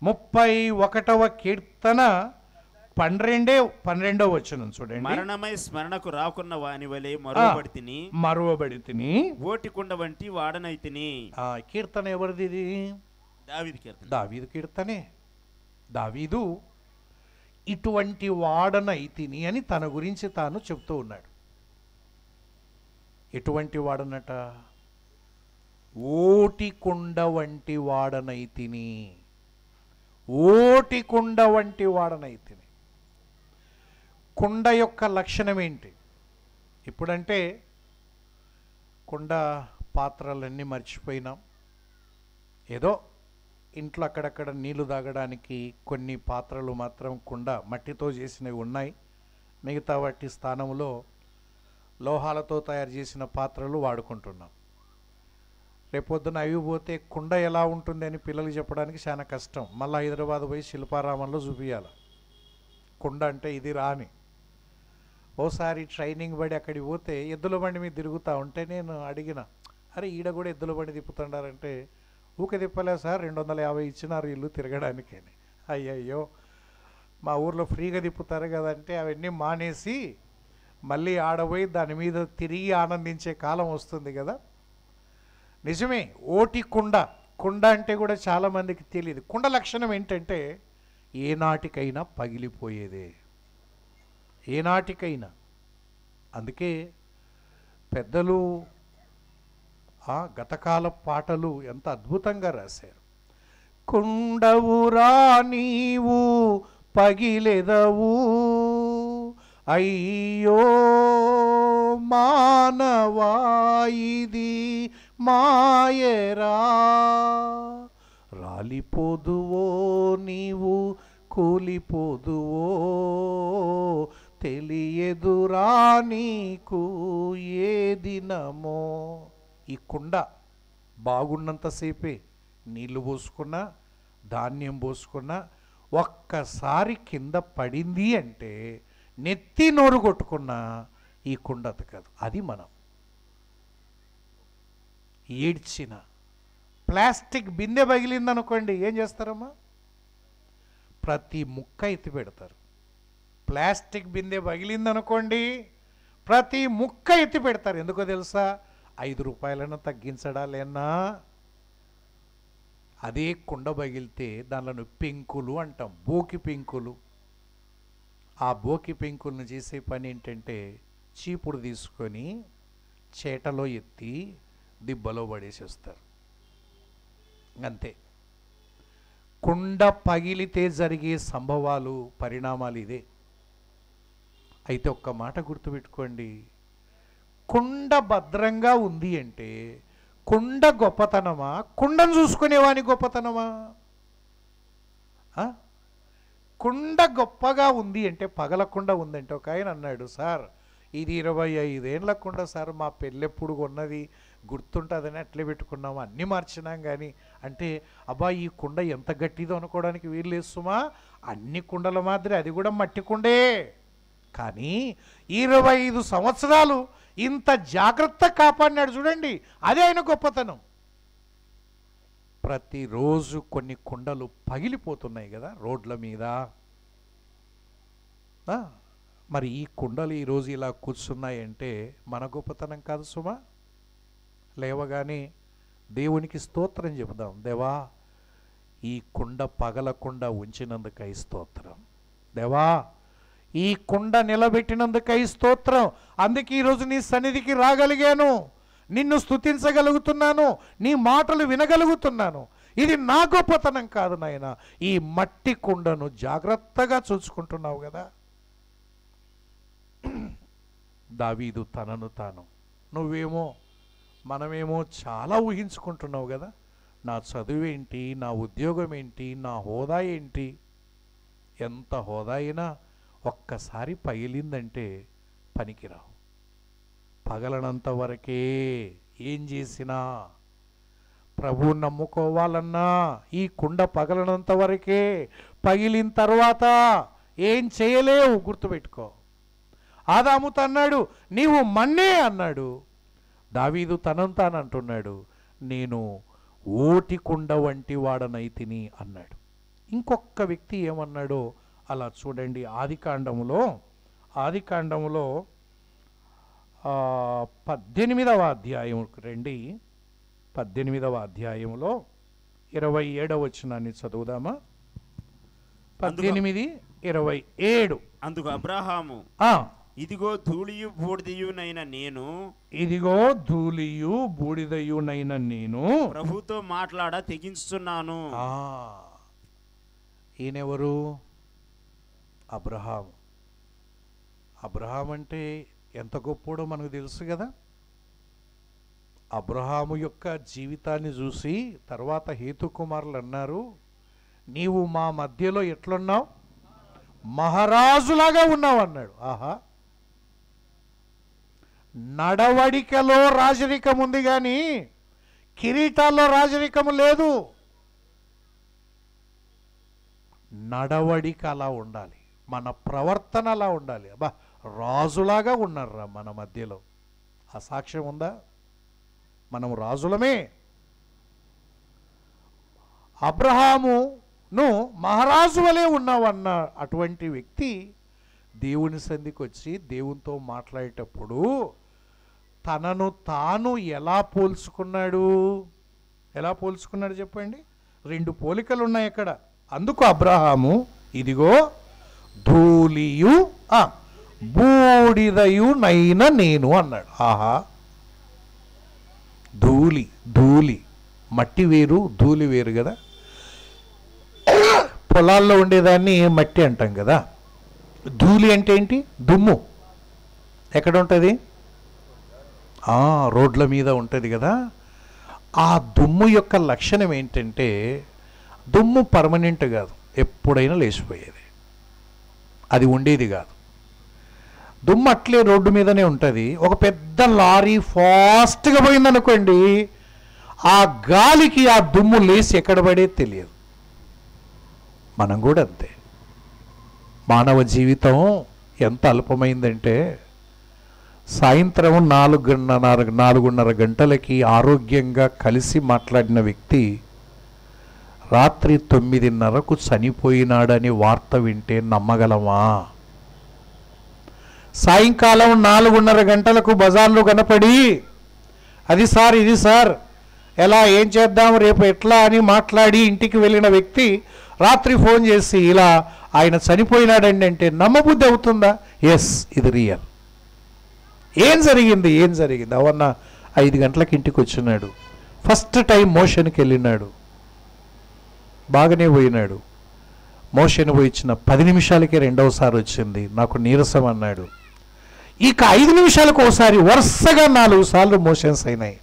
31వ కీర్తన 12వ వచనం చూడండి. మరణమై స్మరణకు రాకున్న వాని వలె మరువబడితిని ఓటికుండ వంటి వాడనైతిని. కీర్తన ఎవరిది? ఇది దావీదు కీర్తన. దావీదు కీర్తనే. దావీదు ఇటువంటి వాడనైతిని అని తన గురించి తాను చెప్తూ ఉన్నాడు. ఎటువంటి వాడనట? ఓటికుండ వంటి వాడనైతిని. ఓటికుండ వంటి వాడనైతిని. కుండ యొక్క లక్షణం ఏంటి? ఇప్పుడంటే కుండ పాత్రలన్నీ మర్చిపోయినాం. ఏదో ఇంట్లో అక్కడక్కడ నీళ్లు తాగడానికి కొన్ని పాత్రలు మాత్రం కుండ మట్టితో చేసినవి ఉన్నాయి. మిగతా వాటి స్థానంలో లోహాలతో తయారు చేసిన పాత్రలు వాడుకుంటున్నాం. రేపొద్దున అవి పోతే కుండ ఎలా ఉంటుంది అని పిల్లలకి చెప్పడానికి చాలా కష్టం. మళ్ళీ హైదరాబాద్ పోయి శిల్పారామంలో చూపించాలి కుండ అంటే ఇది రాని. ఓసారి ట్రైనింగ్ పడి అక్కడికి పోతే ఎద్దుల బండి మీద తిరుగుతూ ఉంటే నేను అడిగిన, అరే ఈడ కూడా ఎద్దుల బండి తిప్పుతుండారంటే, ఊకే తిప్పలే సార్, 250 ఇచ్చినారు ఇల్లు తిరగడానికి అని. అయ్యయ్యో, మా ఊర్లో ఫ్రీగా తిప్పుతారు కదంటే అవన్నీ మానేసి మళ్ళీ ఆడపోయి దాని మీద తిరిగి ఆనందించే కాలం వస్తుంది కదా. నిజమే, ఓటి కుండ. కుండ అంటే కూడా చాలామందికి తెలియదు. కుండ లక్షణం ఏంటంటే ఏనాటికైనా పగిలిపోయేదే, ఏనాటికైనా. అందుకే పెద్దలు గతకాల పాటలు ఎంత అద్భుతంగా రాశారు. కుండవురా నీవు పగిలెదవు, అయ్యో మానవా ఇది మాయరా, రాలిపోదువో నీవు కూలిపోదువో, తెలియదురా నీకు ఏ దినమో. ఈ కుండ బాగున్నంతసేపే నీళ్లు పోసుకున్నా ధాన్యం పోసుకున్నా ఒక్కసారి కింద పడింది అంటే నెత్తి నోరు కొట్టుకున్నా ఈ కుండ అతకదు. అది మనం ఏడ్చిన ప్లాస్టిక్ బిందె పగిలిందనుకోండి ఏం చేస్తారమ్మా? ప్రతి ముక్క ఎత్తి పెడతారు. ప్లాస్టిక్ బిందె పగిలిందనుకోండి ప్రతి ముక్క ఎత్తి పెడతారు. ఎందుకో తెలుసా? 5 రూపాయలను తగ్గించడా లేనా? అదే కుండ పగిలితే దానిలో పెంకులు అంటాం, బోకి పెంకులు. ఆ బోకి పెంకులను చేసే పని ఏంటంటే చీపుడు తీసుకొని చేటలో ఎత్తి దిబ్బలో పడేసేస్తారు. అంతే. కుండ పగిలితే జరిగే సంభవాలు పరిణామాలు ఇదే. అయితే ఒక్క మాట గుర్తుపెట్టుకోండి, కుండ భద్రంగా ఉంది అంటే కుండ గొప్పతనమా, కుండను చూసుకునేవాని గొప్పతనమా? కుండ గొప్పగా ఉంది అంటే పగలకుండా ఉందంటే, ఒక ఆయన అన్నాడు, సార్ ఇది 25 ఏళ్ళ కుండ సార్, మా పెళ్ళెప్పుడు కొన్నది గుర్తుంటుందని అట్లే పెట్టుకున్నాము, అన్నీ మార్చినాం కానీ అంటే, అబ్బా ఈ కుండ ఎంత గట్టిదో అనుకోవడానికి వీల్లేదు సుమా, అన్ని కుండల మాదిరి అది కూడా మట్టి కుండే, కానీ 25 సంవత్సరాలు ఇంత జాగ్రత్త కాపాడినాడు చూడండి, అదే ఆయన గొప్పతనం. ప్రతిరోజు కొన్ని కుండలు పగిలిపోతున్నాయి కదా రోడ్ల మీద. మరి ఈ కుండలు ఈరోజు ఇలా కూర్చున్నాయంటే మన గొప్పతనం కాదు సుమా. లేవగానే దేవునికి స్తోత్రం చెబుదాం. దేవా ఈ కుండ పగలకుండా ఉంచినందుకై స్తోత్రం, దేవా ఈ కుండ నిలబెట్టినందుకై స్తోత్రం. అందుకే ఈరోజు నీ సన్నిధికి రాగలిగాను, నిన్ను స్తుతించగలుగుతున్నాను, నీ మాటలు వినగలుగుతున్నాను. ఇది నా గొప్పతనం కాదు నాయన, ఈ మట్టి కుండను జాగ్రత్తగా చూసుకుంటున్నావు కదా. దావీదు తనను తాను, నువ్వేమో మనమేమో చాలా ఊహించుకుంటున్నావు కదా, నా చదువేంటి, నా ఉద్యోగం ఏంటి, నా హోదా ఏంటి. ఎంత హోదా అయినా ఒక్కసారి పగిలిందంటే పనికిరావు. పగలనంత వరకే ఏం చేసినా, ప్రభువు నమ్ముకోవాలన్నా ఈ కుండ పగలనంత వరకే, పగిలిన తర్వాత ఏం చేయలేవు. గుర్తుపెట్టుకో. ఆదాముతో అన్నాడు నీవు మన్నే అన్నాడు, దావీదు తనంతాను అంటున్నాడు నేను ఓటికుండ వంటి వాడనైతిని అన్నాడు. ఇంకొక వ్యక్తి ఏమన్నాడో అలా చూడండి. ఆదికాండములో 18వ అధ్యాయం రండి. 18వ అధ్యాయంలో 27వ వచనాన్ని చదువుదామా? 18:27. అందుకు అబ్రహాము, ఇదిగో ధూళియు బూడిదయునైన నేను, ఇదిగో ధూళియు బూడిదయునైన నేను ప్రభుతో మాట్లాడ తెగించుచున్నాను. ఈయనెవరు? అబ్రహాము. అబ్రహాం అంటే ఎంత గొప్పోడో మనకు తెలుసు కదా. అబ్రహాము యొక్క జీవితాన్ని చూసి తర్వాత హేతు కుమారులు అన్నారు, నీవు మా మధ్యలో ఎట్లున్నావు? మహారాజులాగా ఉన్నావు అన్నాడు. ఆహా, నడవడికలో రాజరికం ఉంది కానీ కిరీటాల్లో రాజరికము లేదు. నడవడిక అలా ఉండాలి, మన ప్రవర్తన అలా ఉండాలి. అబ్బా, రాజులాగా ఉన్నారా మన మధ్యలో. ఆ సాక్ష్యం ఉందా? మనం రాజులమే. అబ్రహామును మహారాజు వలె ఉన్నావన్న అటువంటి వ్యక్తి దేవుని సన్నిధికి వచ్చి దేవునితో మాట్లాడేటప్పుడు తనను తాను ఎలా పోల్చుకున్నాడు? ఎలా పోల్చుకున్నాడు చెప్పండి? 2 పోలికలు ఉన్నాయి అక్కడ. అందుకు అబ్రహాము, ఇదిగో ధూళియు బూడిదయునైన నేను అన్నాడు. ఆహా, ధూళి మట్టి వేరు, ధూళి వేరు కదా. పొలాల్లో ఉండేదాన్ని మట్టి అంటాం కదా. ధూళి అంటే ఏంటి? దుమ్ము. ఎక్కడ ఉంటుంది? రోడ్ల మీద ఉంటుంది కదా. ఆ దుమ్ము యొక్క లక్షణం ఏంటంటే, దుమ్ము పర్మనెంట్ కాదు, ఎప్పుడైనా లేచిపోయేది, అది ఉండేది కాదు. దుమ్ము అట్లే రోడ్డు మీదనే ఉంటుంది. ఒక పెద్ద లారీ ఫాస్ట్గా పోయిందనుకోండి, ఆ గాలికి ఆ దుమ్ము లేచి ఎక్కడ పడేది తెలియదు. మనం కూడా అంతే. మానవ జీవితం ఎంత అల్పమైందంటే, సాయంత్రం 4:30 గంటలకి ఆరోగ్యంగా కలిసి మాట్లాడిన వ్యక్తి రాత్రి 9:30కు చనిపోయినాడని వార్త వింటే నమ్మగలమా? సాయంకాలం 4:30 గంటలకు బజార్లో కనపడి అది సార్, ఇది సార్, ఎలా, ఏం చేద్దాం, రేపు ఎట్లా అని మాట్లాడి ఇంటికి వెళ్ళిన వ్యక్తి రాత్రి ఫోన్ చేసి ఇలా ఆయన చనిపోయినాడండి అంటే నమ్మబుద్ధి అవుతుందా? ఎస్, ఇది రియల్. ఏం జరిగింది? అవన్న 5 గంటలకు ఇంటికి వచ్చినాడు. ఫస్ట్ టైం మోషన్కి వెళ్ళినాడు, బాగానే పోయినాడు. మోషన్ పోయించిన 10 నిమిషాలకే రెండవసారి వచ్చింది, నాకు నీరసం అన్నాడు. ఇక 5 నిమిషాలకు ఒకసారి వరుసగా 4 సార్లు మోషన్స్ అయినాయి.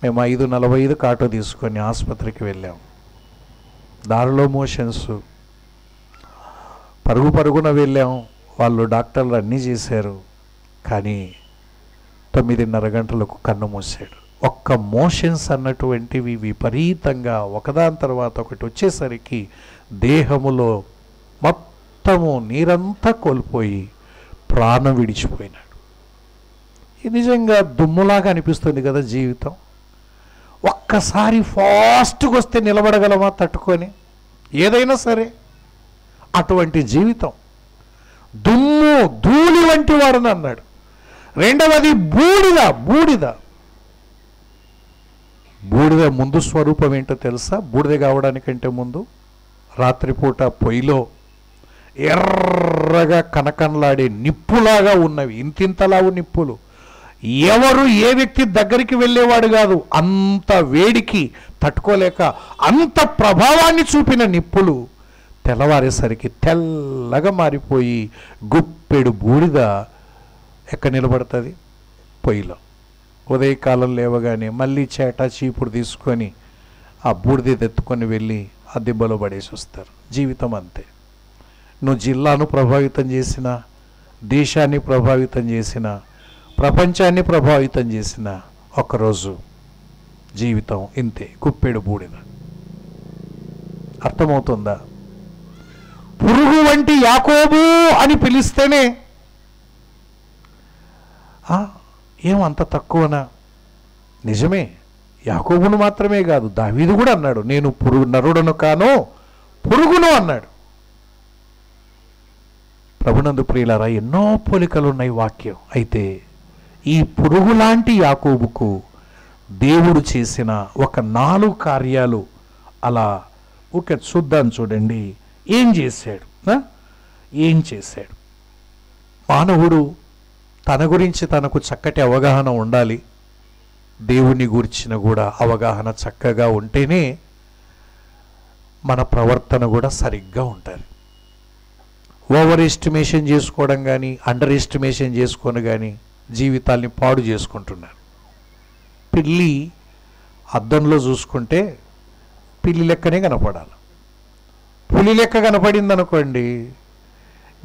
మేము 5:45 ఆటో తీసుకొని ఆసుపత్రికి వెళ్ళాం. దారిలో మోషన్స్, పరుగున వెళ్ళాం. వాళ్ళు డాక్టర్లు అన్నీ చేశారు, కానీ 9:30 గంటలకు కన్ను మూసాడు. ఒక్క మోషన్స్ అన్నటువంటివి విపరీతంగా ఒకదాని తర్వాత ఒకటి వచ్చేసరికి దేహములో మొత్తము నీరంతా కోల్పోయి ప్రాణం విడిచిపోయినాడు. ఇది నిజంగా దుమ్ములాగా అనిపిస్తుంది కదా జీవితం. ఒక్కసారి ఫాస్ట్గా వస్తే నిలబడగలమా తట్టుకొని? ఏదైనా సరే అటువంటి జీవితం. దుమ్ము ధూళి వంటి వాడని అన్నాడు. రెండవది బూడిద ముందు స్వరూపం ఏంటో తెలుసా? బూడిద కావడానికంటే ముందు రాత్రిపూట పొయ్యిలో ఎర్రగా కనకనలాడే నిప్పులాగా ఉన్నవి, ఇంతింతలావు నిప్పులు. ఎవరు ఏ వ్యక్తి దగ్గరికి వెళ్ళేవాడు కాదు, అంత వేడికి తట్టుకోలేక అంత ప్రభావాన్ని చూపిన నిప్పులు తెల్లవారేసరికి తెల్లగా మారిపోయి గుప్పెడు బూడిద ఎక్కడ నిలబడుతుంది? పొయ్యిలో. ఉదయకాలం లేవగానే మళ్ళీ చేట చీపుడు తీసుకొని ఆ బూడిద ఎత్తుకొని వెళ్ళి ఆ దిబ్బలో పడేసి వస్తారు. జీవితం అంతే. నువ్వు జిల్లాను ప్రభావితం చేసిన, దేశాన్ని ప్రభావితం చేసిన, ప్రపంచాన్ని ప్రభావితం చేసిన ఒక్కరోజు జీవితం ఇంతే, కుప్పెడు బూడిద. అర్థమవుతుందా? పురుగు వంటి యాకోబు అని పిలిస్తేనే ఏమంత తక్కువనా? నిజమే, యాకోబును మాత్రమే కాదు, దావీదు కూడా అన్నాడు, నేను నరుడను కాను పురుగును అన్నాడు. ప్రభునందు ప్రియులారా, ఎన్నో పోలికలు ఉన్నాయి వాక్యం. అయితే ఈ పురుగు లాంటి యాకోబుకు దేవుడు చేసిన ఒక 4 కార్యాలు అలా ఒక చూద్దాం. చూడండి ఏం చేశాడు. ఏం చేశాడు? మానవుడు తన గురించి తనకు చక్కటి అవగాహన ఉండాలి. దేవుని గురించిన కూడా అవగాహన చక్కగా ఉంటేనే మన ప్రవర్తన కూడా సరిగ్గా ఉంటుంది. ఓవర్ ఎస్టిమేషన్ చేసుకోవడం కానీ అండర్ ఎస్టిమేషన్ చేసుకొని కానీ జీవితాల్ని పాడు చేసుకుంటున్నారు. పిల్లి అద్దంలో చూసుకుంటే పిల్లి లెక్కనే కనపడాలి. పులి లెక్క కనపడింది అనుకోండి,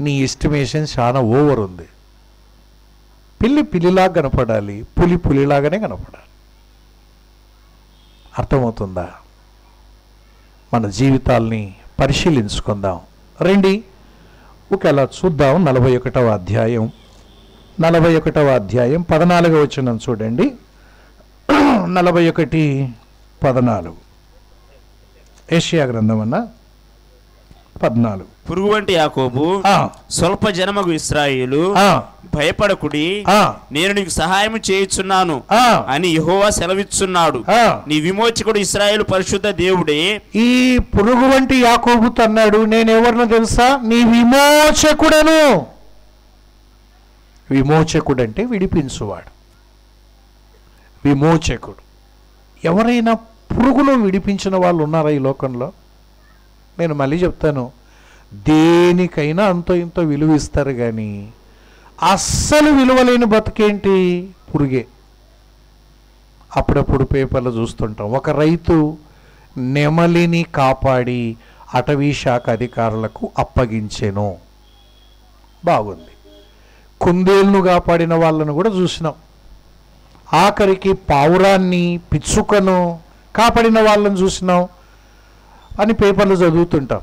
నీ ఎస్టిమేషన్ చాలా ఓవర్ ఉంది. పిల్లి పిల్లిలాగా కనపడాలి, పులి పులిలాగానే కనపడాలి. అర్థమవుతుందా? మన జీవితాల్ని పరిశీలించుకుందాం రండి. ఒకేలా చూద్దాం. 41వ అధ్యాయం 14వ వచనం చూడండి. 41:14 యెషయా గ్రంథం అన్న 14. పురుగు వంటి యాకోబు, స్వల్ప జనమగు ఇశ్రాయేలు, భయపడకుడి, నేను నీకు సహాయం చేయుచున్నాను అని యెహోవా సెలవిస్తున్నాడు. నీ విమోచకుడు ఇశ్రాయేలు పరిశుద్ధ దేవుడే. ఈ పురుగు వంటి యాకోబుతో అన్నాడు, నేనెవరినో తెలుసా? నీ విమోచకుడను. విమోచకుడు అంటే విడిపించువాడు. విమోచకుడు. ఎవరైనా పురుగును విడిపించిన వాళ్ళు ఉన్నారా ఈ లోకంలో? నేను మళ్ళీ చెప్తాను, దేనికైనా అంతో ఇంతో విలువ ఇస్తారు, కానీ అస్సలు విలువలేని బతుకేంటి? పురుగే. అప్పుడప్పుడు పేపర్లో చూస్తుంటాం, ఒక రైతు నెమలిని కాపాడి అటవీ శాఖ అధికారులకు అప్పగించెను. బాగుంది. కుందేలును కాపాడిన వాళ్ళను కూడా చూసినాం. ఆఖరికి పావురాన్ని, పిచ్చుకను కాపాడిన వాళ్ళని చూసినాం అని పేపర్లు చదువుతుంటాం.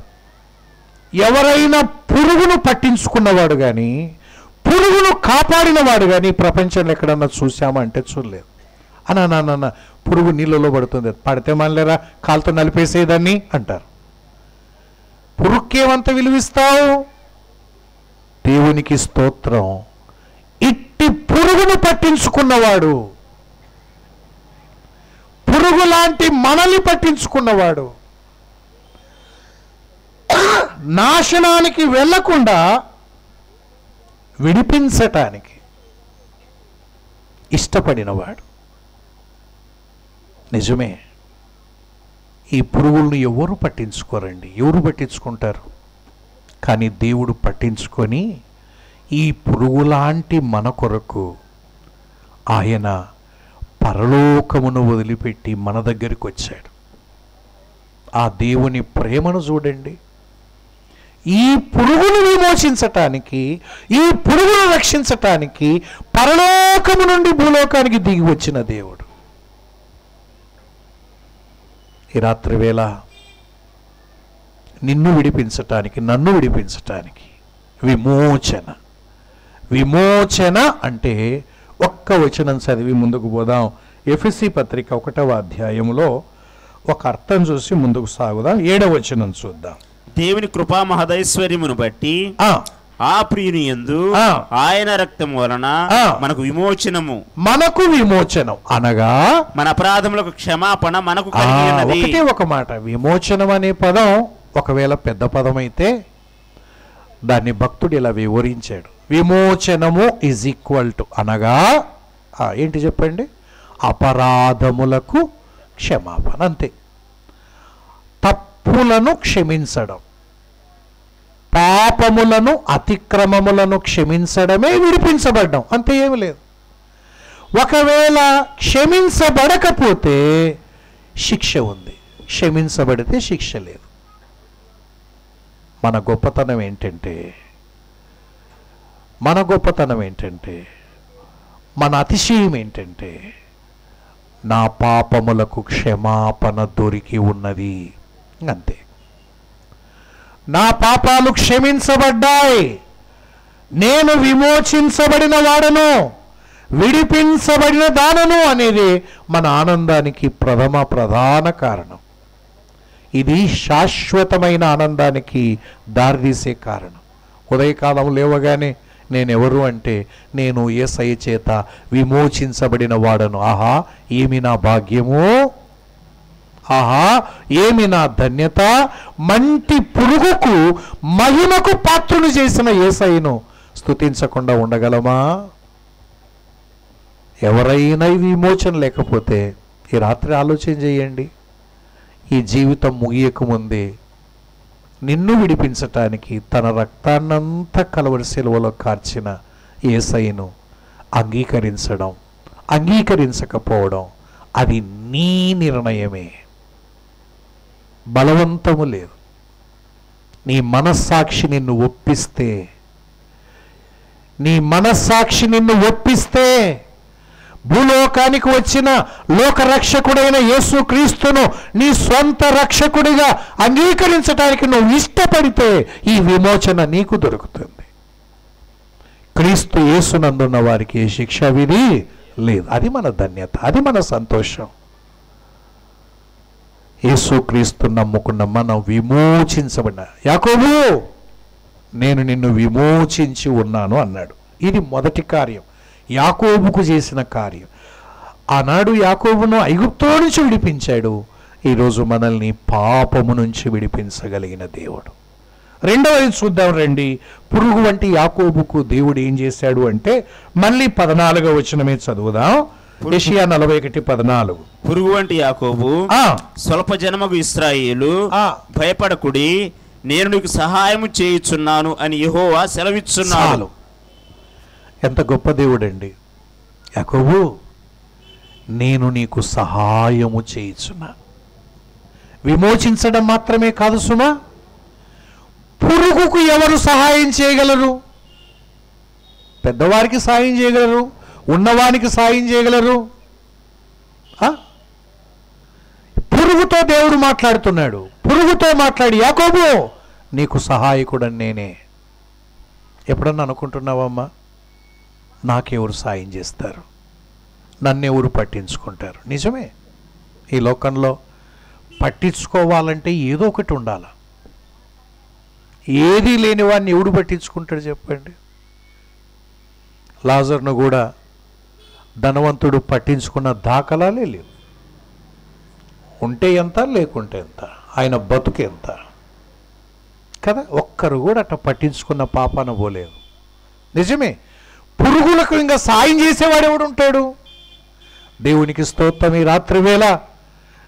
ఎవరైనా పురుగును పట్టించుకున్నవాడు కానీ పురుగును కాపాడినవాడు కానీ ప్రపంచంలో ఎక్కడన్నా చూసామంటే చూడలేదు. అన్న పురుగు నీళ్ళలో పడుతుంది, పడితే మనలేరా కాలుతో నలిపేసేదాన్ని అంటారు. పురుగుకేమంత విలువిస్తావు? దేవునికి స్తోత్రం. ఇట్టి పురుగును పట్టించుకున్నవాడు, పురుగు లాంటి మనల్ని పట్టించుకున్నవాడు, నాశనానికి వెళ్ళకుండా విడిపించటానికి ఇష్టపడినవాడు. నిజమే, ఈ పురుగులను ఎవరు పట్టించుకోరండి. ఎవరు పట్టించుకుంటారు? కానీ దేవుడు పట్టించుకొని ఈ పురుగులాంటి మన కొరకు ఆయన పరలోకమును వదిలిపెట్టి మన దగ్గరికి వచ్చాడు. ఆ దేవుని ప్రేమను చూడండి. ఈ పురుగును విమోచించటానికి, ఈ పురుగును రక్షించటానికి పరలోకము నుండి భూలోకానికి దిగి వచ్చిన దేవుడు. ఈ రాత్రి వేళ నిన్ను విడిపించటానికి, నన్ను విడిపించటానికి విమోచన. విమోచన అంటే ఒక్క వచనం చదివి ముందుకు పోదాం. ఎఫెసీ పత్రిక 1వ అధ్యాయంలో ఒక అర్థం చూసి ముందుకు సాగుదాం. 7వ వచనం చూద్దాం. దేవుని కృపా మహదైశ్వర్యమును బట్టి ఆ ప్రియుని యందు ఆయన రక్తం వలన మనకు విమోచనము. మనకు విమోచనం అనగా మన అపరాధములకు క్షమాపణ మనకు కలిగినది. ఒకటే ఒక మాట, విమోచనం అనే పదం ఒకవేళ పెద్ద పదం అయితే దాన్ని భక్తుడు ఇలా వివరించాడు. విమోచనము ఈజ్ ఈక్వల్ టు అనగా ఏంటి చెప్పండి? అపరాధములకు క్షమాపణ. అంతే. తప్పులను క్షమించడం, పాపములను, అతిక్రమములను క్షమించడమే విడిపించబడ్డం. అంతే, ఏమి లేదు. ఒకవేళ క్షమించబడకపోతే శిక్ష ఉంది, క్షమించబడితే శిక్ష లేదు. మన గొప్పతనం ఏంటంటే మన అతిశయం ఏంటంటే నా పాపములకు క్షమాపణ దొరికి ఉన్నది. అంతే. నా పాపాలు క్షమించబడ్డాయి, నేను విమోచించబడిన వాడను, విడిపించబడిన దానను అనేది మన ఆనందానికి ప్రధాన కారణం. ఇది శాశ్వతమైన ఆనందానికి దారితీసే కారణం. ఉదయకాలం లేవగానే నేనెవరు అంటే, నేను యేసయ్య చేత విమోచించబడిన వాడను. ఆహా ఏమి నా భాగ్యము, ఆహా ఏమి నా ధన్యత. మంటి పురుగుకు మహిమకు పాత్రులు చేసిన యేసయ్యను స్తుతించకుండా ఉండగలమా? ఎవరైనా ఈ విమోచన లేకపోతే ఈ రాత్రి ఆలోచన చేయండి. ఈ జీవితం ముగియకముందే నిన్ను విడిపించటానికి తన రక్తాన్నంతా కలవరి సిలువలో కార్చిన యేసయ్యను అంగీకరించడం, అంగీకరించకపోవడం అది నీ నిర్ణయమే, బలవంతము లేదు. నీ మనస్సాక్షి నిన్ను ఒప్పిస్తే, నీ మనస్సాక్షి నిన్ను ఒప్పిస్తే భూలోకానికి వచ్చిన లోకరక్షకుడైన యేసుక్రీస్తును నీ సొంత రక్షకుడిగా అంగీకరించడానికి నువ్వు ఇష్టపడితే ఈ విమోచన నీకు దొరుకుతుంది. క్రీస్తు యేసునందున్న వారికి ఏ శిక్ష విధి లేదు. అది మన ధన్యత, అది మన సంతోషం. యేసుక్రీస్తు నమ్ముకున్న మనం విమోచించబడిన. యాకోబు నేను నిన్ను విమోచించి ఉన్నాను అన్నాడు. ఇది మొదటి కార్యం, యాకోబుకు చేసిన కార్యం. ఆనాడు యాకోబును ఐగుప్తులో నుంచి విడిపించాడు. ఈరోజు మనల్ని పాపము నుంచి విడిపించగలిగిన దేవుడు. రెండవది చూద్దాం రండి. పురుగు వంటి యాకోబుకు దేవుడు ఏం చేశాడు అంటే, మళ్ళీ 14వ వచనమే చదువుదాం. యెషయా 41:14. పురుగు వంటి యాకోబు, స్వల్ప జనమగు ఇశ్రాయేలు, భయపడకుడి, నేను నీకు సహాయము చేయుచున్నాను అని యెహోవా సెలవిచ్చున్నాడు. ఎంత గొప్ప దేవుడండి. యాకోబు నేను నీకు సహాయము చేయుచున్నా. విమోచించడం మాత్రమే కాదు సుమా, పురుగుకు ఎవరు సహాయం చేయగలరు? పెద్దవారికి సాయం చేయగలరు, ఉన్నవానికి సాయం చేయగలరు. పురుగుతో దేవుడు మాట్లాడుతున్నాడు. పురుగుతో మాట్లాడి, యాకోబు నీకు సహాయకుడని నేనే. ఎప్పుడన్నా అనుకుంటున్నావమ్మా, నాకెవరు సాయం చేస్తారు, నన్నెవరు పట్టించుకుంటారు? నిజమే, ఈ లోకంలో పట్టించుకోవాలంటే ఏదో ఒకటి ఉండాలి. ఏదీ లేని వాడిని ఎవడు పట్టించుకుంటాడు చెప్పండి? లాజర్ను కూడా ధనవంతుడు పట్టించుకున్న దాఖలాలే లేవు. ఉంటే ఎంత, లేకుంటే ఎంత, ఆయన బతుకు ఎంత కదా. ఒక్కరు కూడా అట్లా పట్టించుకున్న పాపాన పోలేదు. నిజమే, పురుగులకు ఇంకా సాయం చేసేవాడు ఎవడు ఉంటాడు? దేవునికి స్తోత్రం. ఈ రాత్రి వేళ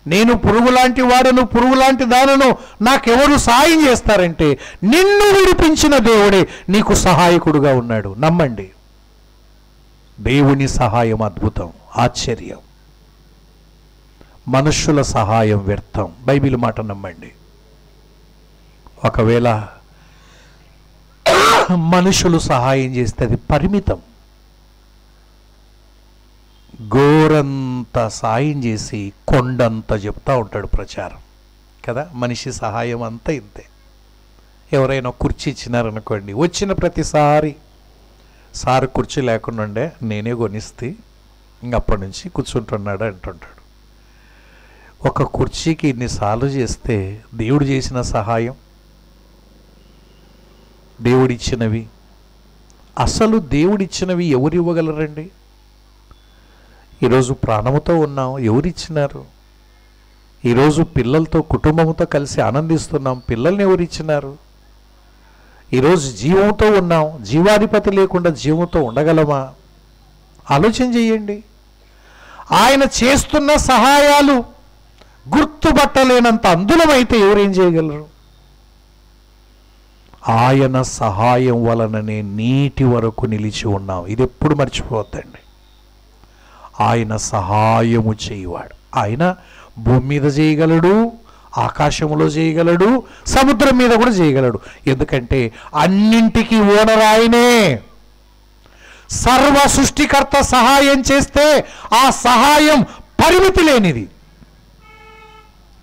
నేను పురుగు లాంటి వాడను, పురుగు లాంటి దానను, నాకెవరు సాయం చేస్తారంటే నిన్ను విడిపించిన దేవుడే నీకు సహాయకుడుగా ఉన్నాడు. నమ్మండి, దేవుని సహాయం అద్భుతం, ఆశ్చర్యం. మనుష్యుల సహాయం వ్యర్థం. బైబిల్ మాట నమ్మండి. ఒకవేళ మనుషులు సహాయం చేస్తే అది పరిమితం. గోరంత సాయం చేసి కొండంత చెప్తా ఉంటాడు ప్రచారం కదా. మనిషి సహాయం అంతా ఇంతే. ఎవరైనా కుర్చీ ఇచ్చినారనుకోండి, వచ్చిన ప్రతిసారి సార్ కుర్చీ లేకుండా నేనే కొనిస్తే ఇంకప్పటి నుంచి కూర్చుంటున్నాడు అంటుంటాడు. ఒక కుర్చీకి ఇన్నిసార్లు చేస్తే దేవుడు చేసిన సహాయం, దేవుడిచ్చినవి, అసలు దేవుడిచ్చినవి ఎవరు ఇవ్వగలరండి? ఈరోజు ప్రాణముతో ఉన్నాం, ఎవరిచ్చినారు? ఈరోజు పిల్లలతో కుటుంబంతో కలిసి ఆనందిస్తున్నాం, పిల్లల్ని ఎవరిచ్చినారు? ఈరోజు జీవంతో ఉన్నాం, జీవాధిపతి లేకుండా జీవంతో ఉండగలమా? ఆలోచన చేయండి. ఆయన చేస్తున్న సహాయాలు గుర్తుపట్టలేనంత అందులమైతే ఎవరేం చేయగలరు? ఆయన సహాయం వలననే నీటి వరకు నిలిచి ఉన్నాం. ఇది ఎప్పుడు మర్చిపోవద్దండి. ఆయన సహాయము చేయవాడు. ఆయన భూమి మీద చేయగలడు, ఆకాశంలో చేయగలడు, సముద్రం మీద కూడా చేయగలడు. ఎందుకంటే అన్నింటికీ ఓనర్ ఆయనే. సర్వ సృష్టికర్త సహాయం చేస్తే ఆ సహాయం పరిమితి లేనిది.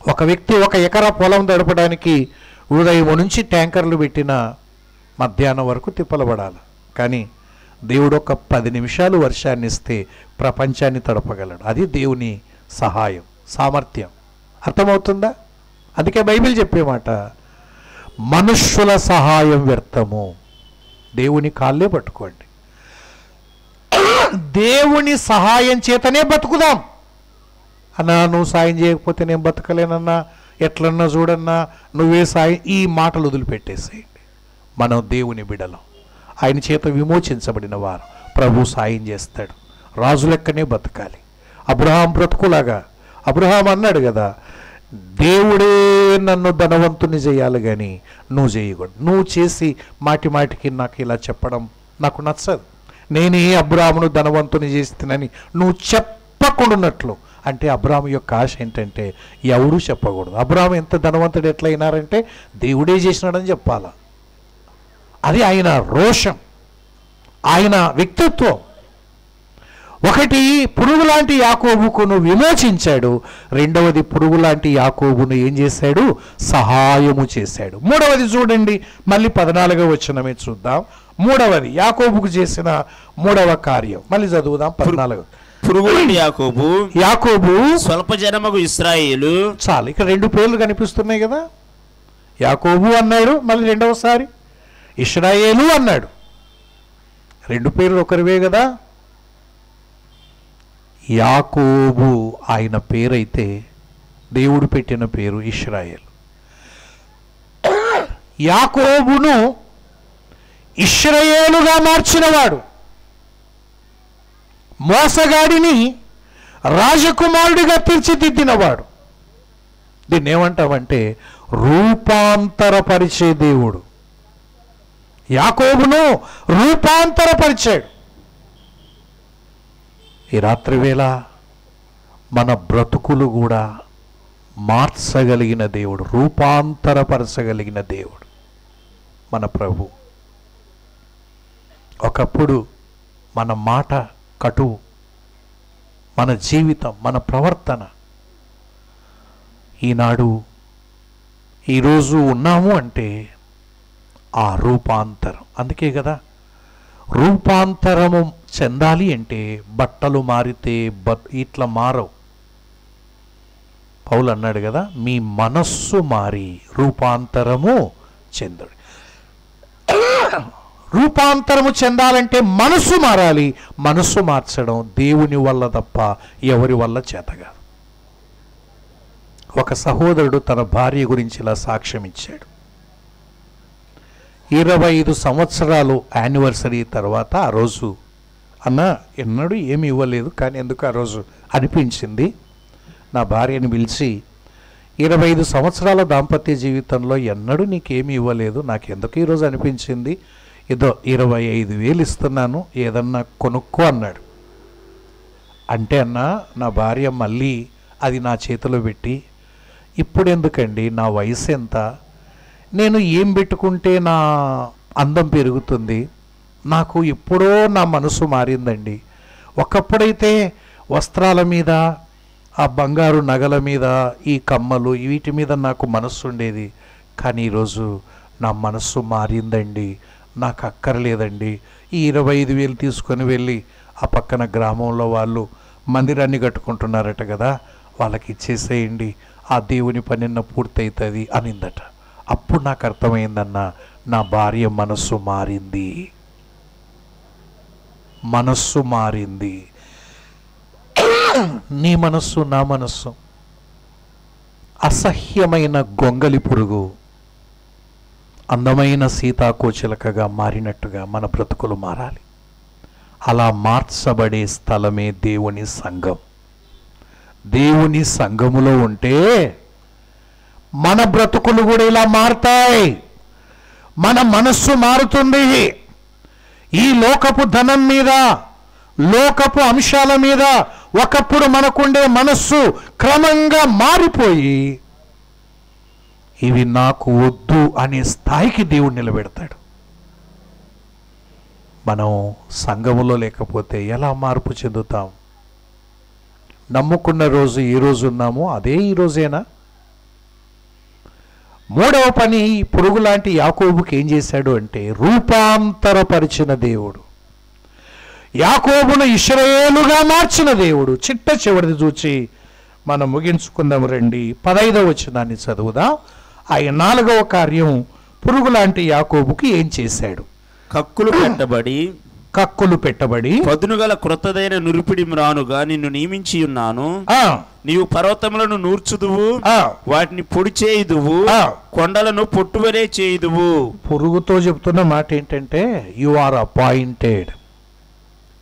ఒక వ్యక్తి 1 ఎకరా పొలం దడపడానికి ఉదయం నుంచి ట్యాంకర్లు పెట్టిన మధ్యాహ్నం వరకు తిప్పలబడాలి. కానీ దేవుడు ఒక 10 నిమిషాలు వర్షాన్ని ఇస్తే ప్రపంచాన్ని తడపగలడు. అది దేవుని సహాయం, సామర్థ్యం. అర్థమవుతుందా? అందుకే బైబిల్ చెప్పే మాట, మనుష్యుల సహాయం వ్యర్థము. దేవుని కాళ్ళే పట్టుకోండి. దేవుని సహాయం చేతనే బతుకుదాం. అన్నా నువ్వు సాయం చేయకపోతే నేను బతకలేనన్నా, ఎట్లన్నా చూడన్నా, నువ్వే సాయం, ఈ మాటలు వదిలిపెట్టేసేయండి. మనం దేవుని బిడలం, ఆయన చేత విమోచించబడిన వారు. ప్రభు సాయం చేస్తాడు. రాజు లెక్కనే బతకాలి. అబ్రహాం బ్రతుకులాగా. అబ్రహాం అన్నాడు కదా, దేవుడే నన్ను ధనవంతుని చేయాలి కానీ నువ్వు చేయకూడదు. నువ్వు చేసి మాటి మాటికి నాకు ఇలా చెప్పడం నాకు నచ్చదు. నేనే అబ్రాహామును ధనవంతుని చేస్తున్నానని నువ్వు చెప్పకుండాన్నట్లు. అంటే అబ్రాహాము యొక్క ఆశ ఏంటంటే ఎవడూ చెప్పకూడదు. అబ్రాహాము ఎంత ధనవంతుడు ఎట్లయినారంటే దేవుడే చేసినాడని చెప్పాలా. అది ఆయన రోషం, ఆయన వ్యక్తిత్వం. ఒకటి, పురుగు లాంటి యాకోబుకును విమోచించాడు. రెండవది, పురుగు లాంటి యాకోబును ఏం చేశాడు? సహాయము చేశాడు. మూడవది చూడండి, మళ్ళీ 14వ వచనమే చూద్దాం. మూడవది యాకోబుకు చేసిన మూడవ కార్యం మళ్ళీ చదువుదాం. 14. పురుగు లాంటి యాకోబు స్వల్ప జనమగు ఇశ్రాయేలు. చాలు, ఇక్కడ 2 పేర్లు కనిపిస్తున్నాయి కదా. యాకోబు అన్నాడు, మళ్ళీ రెండవసారి ఇశ్రాయేలు అన్నాడు. 2 పేర్లు ఒకరివే కదా. యాకోబు ఆయన పేరైతే దేవుడు పెట్టిన పేరు ఇశ్రాయేలు. యాకోబును ఇశ్రాయేలుగా మార్చినవాడు, మోసగాడిని రాజకుమారుడిగా తీర్చిదిద్దినవాడు. దీన్ని ఏమంటామంటే రూపాంతరపరిచే దేవుడు. యాకోబును రూపాంతరపరిచాడు. ఈ రాత్రి వేళ మన బ్రతుకులు కూడా మార్చగలిగిన దేవుడు, రూపాంతరపరచగలిగిన దేవుడు మన ప్రభు. ఒకప్పుడు మన మాట కటువు, మన జీవితం, మన ప్రవర్తన. ఈనాడు ఈరోజు ఉన్నాము అంటే ఆ రూపాంతరం. అందుకే కదా రూపాంతరము చెందాలి అంటే బట్టలు మారితే ఇట్లా మారవు. పౌలు అన్నాడు కదా, మీ మనస్సు మారి రూపాంతరము చెందడు. రూపాంతరము చెందాలంటే మనస్సు మారాలి. మనస్సు మార్చడం దేవుని వల్ల తప్ప ఎవరి వల్ల చేతగా. ఒక సహోదరుడు తన భార్య గురించి ఇలా సాక్ష్యం ఇచ్చాడు. 25 సంవత్సరాలు యానివర్సరీ తర్వాత ఆ రోజు, అన్న ఎన్నడూ ఏమి ఇవ్వలేదు కానీ ఎందుకు ఆ రోజు అనిపించింది, నా భార్యని పిలిచి 25 సంవత్సరాల దాంపత్య జీవితంలో ఎన్నడూ నీకేమి ఇవ్వలేదు, నాకు ఎందుకు ఈరోజు అనిపించింది, ఏదో 25,000 ఇస్తున్నాను, ఏదన్నా కొనుక్కో అన్నాడు. అంటే అన్న నా భార్య మళ్ళీ అది నా చేతిలో పెట్టి, ఇప్పుడు ఎందుకండి, నా వయసు ఎంత, నేను ఏం పెట్టుకుంటే నా అందం పెరుగుతుంది, నాకు ఎప్పుడో నా మనసు మారిందండి. ఒకప్పుడైతే వస్త్రాల మీద, ఆ బంగారు నగల మీద, ఈ కమ్మలు వీటి మీద నాకు మనస్సు ఉండేది, కానీ ఈరోజు నా మనస్సు మారిందండి, నాకు అక్కర్లేదండి. ఈ 25,000 తీసుకొని వెళ్ళి ఆ పక్కన గ్రామంలో వాళ్ళు మందిరాన్ని కట్టుకుంటున్నారట కదా, వాళ్ళకి ఇచ్చేసేయండి, ఆ దేవుని పనిన్న పూర్తవుతుంది అనిందట. అప్పుడు నాకు అర్థమైందన్న, నా భార్య మనస్సు మారింది, మనస్సు మారింది. నీ మనస్సు నా మనస్సు అసహ్యమైన గొంగలి పురుగు అందమైన సీతాకోచిలకగా మారినట్టుగా మన బ్రతుకులు మారాలి. అలా మార్చబడే స్థలమే దేవుని సంఘం. దేవుని సంఘములో ఉంటే మన బ్రతుకులు కూడా ఇలా మారుతాయి. మన మనస్సు మారుతుంది. ఈ లోకపు ధనం మీద, లోకపు అంశాల మీద ఒకప్పుడు మనకుండే మనస్సు క్రమంగా మారిపోయి ఇవి నాకు వద్దు అనే స్థాయికి దేవుడు నిలబెడతాడు. మనం సంఘములో లేకపోతే ఎలా మార్పు చెందుతాం? నమ్ముకున్న రోజు ఏ రోజు ఉన్నామో అదే ఈ రోజేనా? మూడవ పని, పురుగు లాంటి యాకోబుకి ఏం చేశాడు అంటే రూపాంతరపరిచిన దేవుడు. యాకోబును ఇశ్రాయేలుగా మార్చిన దేవుడు చిట్ట చివరిది చూచి మనం ముగించుకుందాం రండి. 15వ వచనాన్ని చదువుదాం. ఆయన 4వ కార్యం పురుగు లాంటి యాకోబుకి ఏం చేశాడు? కక్కులు పెట్టబడి పదునుగల క్రొత్తదైన నురిపిడి మ్రానుగా నిన్ను నియమించి ఉన్నాను. నీవు పర్వతములను నూర్చుదువు, వాటిని పొడి చేయుదువు, కొండలను పొట్టువలే చేయుదువు. పురుగుతో చెప్తున్న మాట ఏంటంటే, యు ఆర్ అపాయింటెడ్,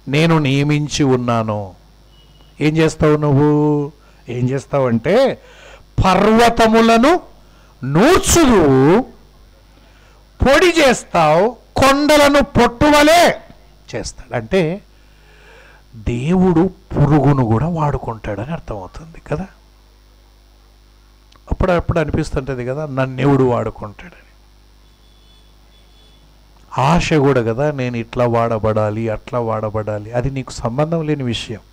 నేను నియమించి ఉన్నాను. ఏం చేస్తావు నువ్వు? ఏం చేస్తావంటే పర్వతములను నూర్చుదువు, పొడి చేస్తావు, కొండలను పొట్టువలే చేస్తాడు. అంటే దేవుడు పురుగును కూడా వాడుకుంటాడని అర్థమవుతుంది కదా. అప్పుడప్పుడు అనిపిస్తుంటుంది కదా, నన్నెవడు వాడుకుంటాడని. ఆశ కూడా కదా, నేను ఇట్లా వాడబడాలి, అట్లా వాడబడాలి. అది నీకు సంబంధం లేని విషయం.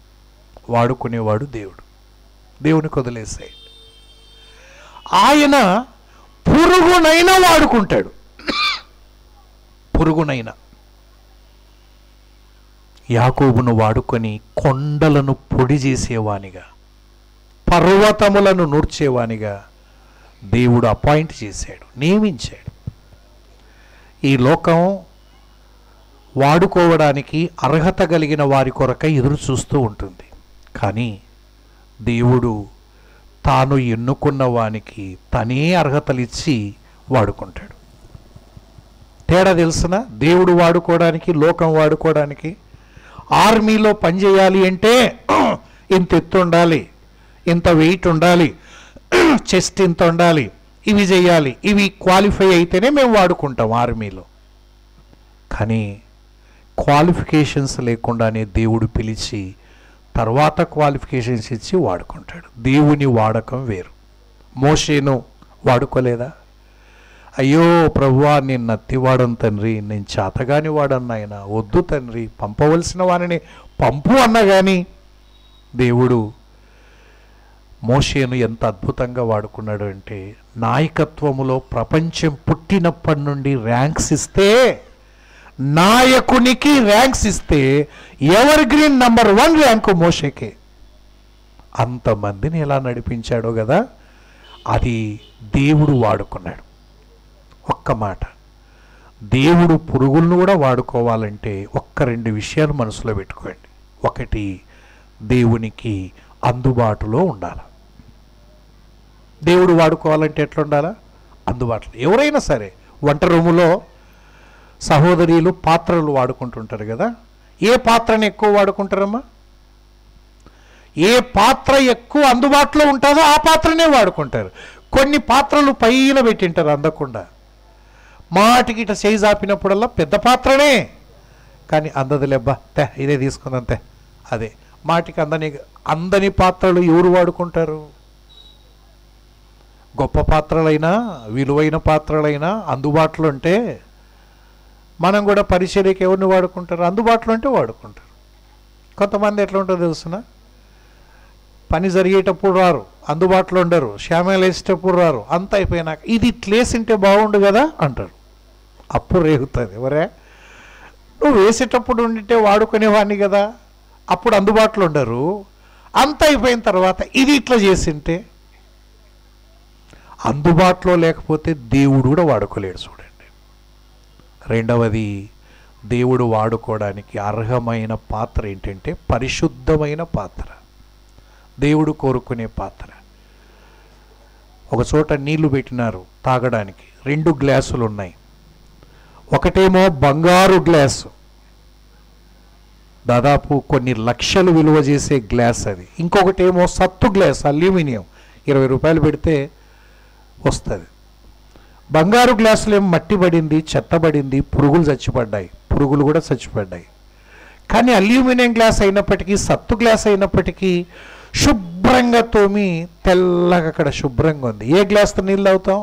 వాడుకునేవాడు దేవుడు. దేవునికి వదిలేసాయి. ఆయన పురుగునైనా వాడుకుంటాడు. పురుగునైనా యాకోబును వాడుకొని కొండలను పొడి చేసేవానిగా, పర్వతములను నూర్చేవానిగా దేవుడు అపాయింట్ చేశాడు, నియమించాడు. ఈ లోకం వాడుకోవడానికి అర్హత కలిగిన వారి కొరకై ఎదురు చూస్తూ ఉంటుంది. కానీ దేవుడు తాను ఎన్నుకున్న వానికి తనే అర్హతలు ఇచ్చి వాడుకుంటాడు. తేడా తెలుసున? దేవుడు వాడుకోవడానికి, లోకం వాడుకోవడానికి. ఆర్మీలో పనిచేయాలి అంటే ఇంత ఎత్తు ఉండాలి, ఇంత వెయిట్ ఉండాలి, చెస్ట్ ఇంత ఉండాలి, ఇవి చేయాలి, ఇవి క్వాలిఫై అయితేనే మేము వాడుకుంటాం ఆర్మీలో. కానీ క్వాలిఫికేషన్స్ లేకుండానే దేవుడు పిలిచి తర్వాత క్వాలిఫికేషన్స్ ఇచ్చి వాడుకుంటాడు. దేవుని వాడకం వేరు. మోషేను వాడుకోలేదా? అయ్యో ప్రభువా, నేను నత్తివాడను తండ్రి, నేను చేతగాని వాడన్న ఆయన, వద్దు తండ్రి, పంపవలసిన వారిని పంపు అన్న కానీ దేవుడు మోషేను ఎంత అద్భుతంగా వాడుకున్నాడు అంటే, నాయకత్వములో ప్రపంచం పుట్టినప్పటి నుండి ర్యాంక్స్ ఇస్తే, నాయకునికి ర్యాంక్స్ ఇస్తే ఎవర్ గ్రీన్ నంబర్ 1 ర్యాంకు మోషేకే. అంతమందిని ఎలా నడిపించాడో కదా, అది దేవుడు వాడుకున్నాడు. ఒక్క మాట, దేవుడు పురుగులను కూడా వాడుకోవాలంటే 1-2 విషయాలు మనసులో పెట్టుకోండి. ఒకటి, దేవునికి అందుబాటులో ఉండాలి. దేవుడు వాడుకోవాలంటే ఎట్లా ఉండాలా? అందుబాటులో. ఎవరైనా సరే వంట రూములో సహోదరీలు పాత్రలు వాడుకుంటుంటారు కదా. ఏ పాత్రని ఎక్కువ వాడుకుంటారమ్మా? ఏ పాత్ర ఎక్కువ అందుబాటులో ఉంటుందో ఆ పాత్రనే వాడుకుంటారు. కొన్ని పాత్రలు పైన పెట్టింటారు అందకుండా. మాటికి ఇట చేయి జాపినప్పుడల్లా పెద్ద పాత్రనే, కానీ అందదులేబ్బా, ఇదే తీసుకుందంతే. అదే మాటికి అందని పాత్రలు ఎవరు వాడుకుంటారు? గొప్ప పాత్రలైనా, విలువైన పాత్రలైనా అందుబాటులో ఉంటే మనం కూడా పరిచర్యకి ఎవరిని వాడుకుంటారు? అందుబాటులో ఉంటే వాడుకుంటారు. కొంతమంది ఎట్లా ఉంటుందో తెలుసున, పని జరిగేటప్పుడు రారు, అందుబాటులో ఉండరు, శ్యామలు వేసేటప్పుడు రారు, అంత అయిపోయినాక ఇది ఇట్లేసింటే బాగుండు కదా అంటారు. అప్పుడు రేగుతుంది. ఎవరే, నువ్వు వేసేటప్పుడు ఉండింటే వాడుకునేవాడిని కదా, అప్పుడు అందుబాటులో ఉండరు. అంత అయిపోయిన తర్వాత ఇది ఇట్లా చేసింటే, అందుబాటులో లేకపోతే దేవుడు కూడా వాడుకోలేడు. చూడండి. రెండవది, దేవుడు వాడుకోవడానికి అర్హమైన పాత్ర ఏంటంటే పరిశుద్ధమైన పాత్ర, దేవుడు కోరుకునే పాత్ర. ఒక చోట నీళ్లు పెట్టినారు తాగడానికి, 2 గ్లాసులు ఉన్నాయి. ఒకటేమో బంగారు గ్లాసు, దాదాపు కొన్ని లక్షలు విలువ చేసే గ్లాస్ అది. ఇంకొకటేమో సత్తు గ్లాస్, అల్యూమినియం, 20 రూపాయలు పెడితే వస్తుంది. బంగారు గ్లాసులు ఏమో మట్టి పడింది, చెత్తబడింది, పురుగులు చచ్చిపడ్డాయి, పురుగులు కూడా చచ్చిపడ్డాయి. కానీ అల్యూమినియం గ్లాస్ అయినప్పటికీ, సత్తు గ్లాస్ అయినప్పటికీ శుభ్రంగా తోమి తెల్లగా అక్కడ శుభ్రంగా ఉంది. ఏ గ్లాస్తో నీళ్ళు తాగుతాం?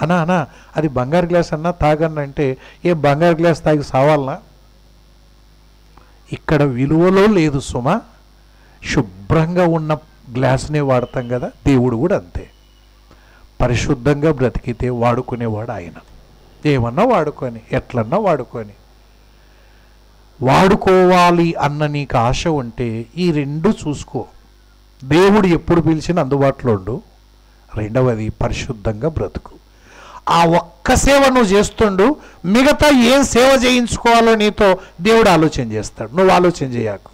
అన్నా అది బంగారు గ్లాస్ అన్నా తాగన్నంటే, ఏ బంగారు గ్లాస్ తాగి సావాలనా? ఇక్కడ విలువలో లేదు సుమ, శుభ్రంగా ఉన్న గ్లాసునే వాడతాం కదా. దేవుడు కూడా అంతే, పరిశుద్ధంగా బ్రతికితే వాడుకునేవాడు ఆయన. ఏమన్నా వాడుకొని, ఎట్లన్నా వాడుకొని. వాడుకోవాలి అన్న నీకు ఆశ ఉంటే ఈ రెండు చూసుకో. దేవుడు ఎప్పుడు పిలిచినా అందుబాటులో ఉండు. రెండవది పరిశుద్ధంగా బ్రతుకు. ఆ ఒక్క సేవ నువ్వు చేస్తుండు, మిగతా ఏం సేవ చేయించుకోవాలో నీతో దేవుడు ఆలోచన చేస్తాడు. నువ్వు ఆలోచన చేయకు.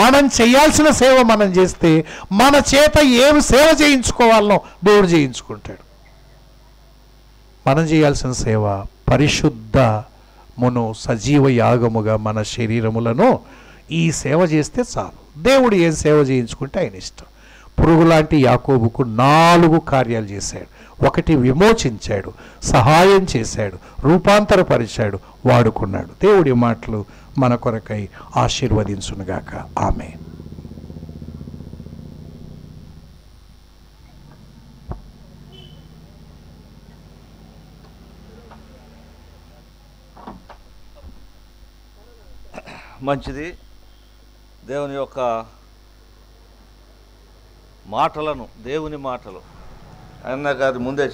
మనం చేయాల్సిన సేవ మనం చేస్తే మన చేత ఏం సేవ చేయించుకోవాలనో దేవుడు చేయించుకుంటాడు. మనం చేయాల్సిన సేవ పరిశుద్ధమును సజీవ యాగముగా మన శరీరములను ఈ సేవ చేస్తే చాలు. దేవుడు ఏం సేవ చేయించుకుంటే ఆయన ఇష్టం. పురుగులాంటి యాకోబుకు 4 కార్యాలు చేశాడు. 1 విమోచించాడు, సహాయం చేశాడు, రూపాంతరపరిచాడు, వాడుకున్నాడు. దేవుడి మాటలు మన కొరకై ఆశీర్వదించునుగాక. ఆమేన్. మంచిది. దేవుని యొక్క మాటలను, దేవుని మాటలు అన్న గారి ముందే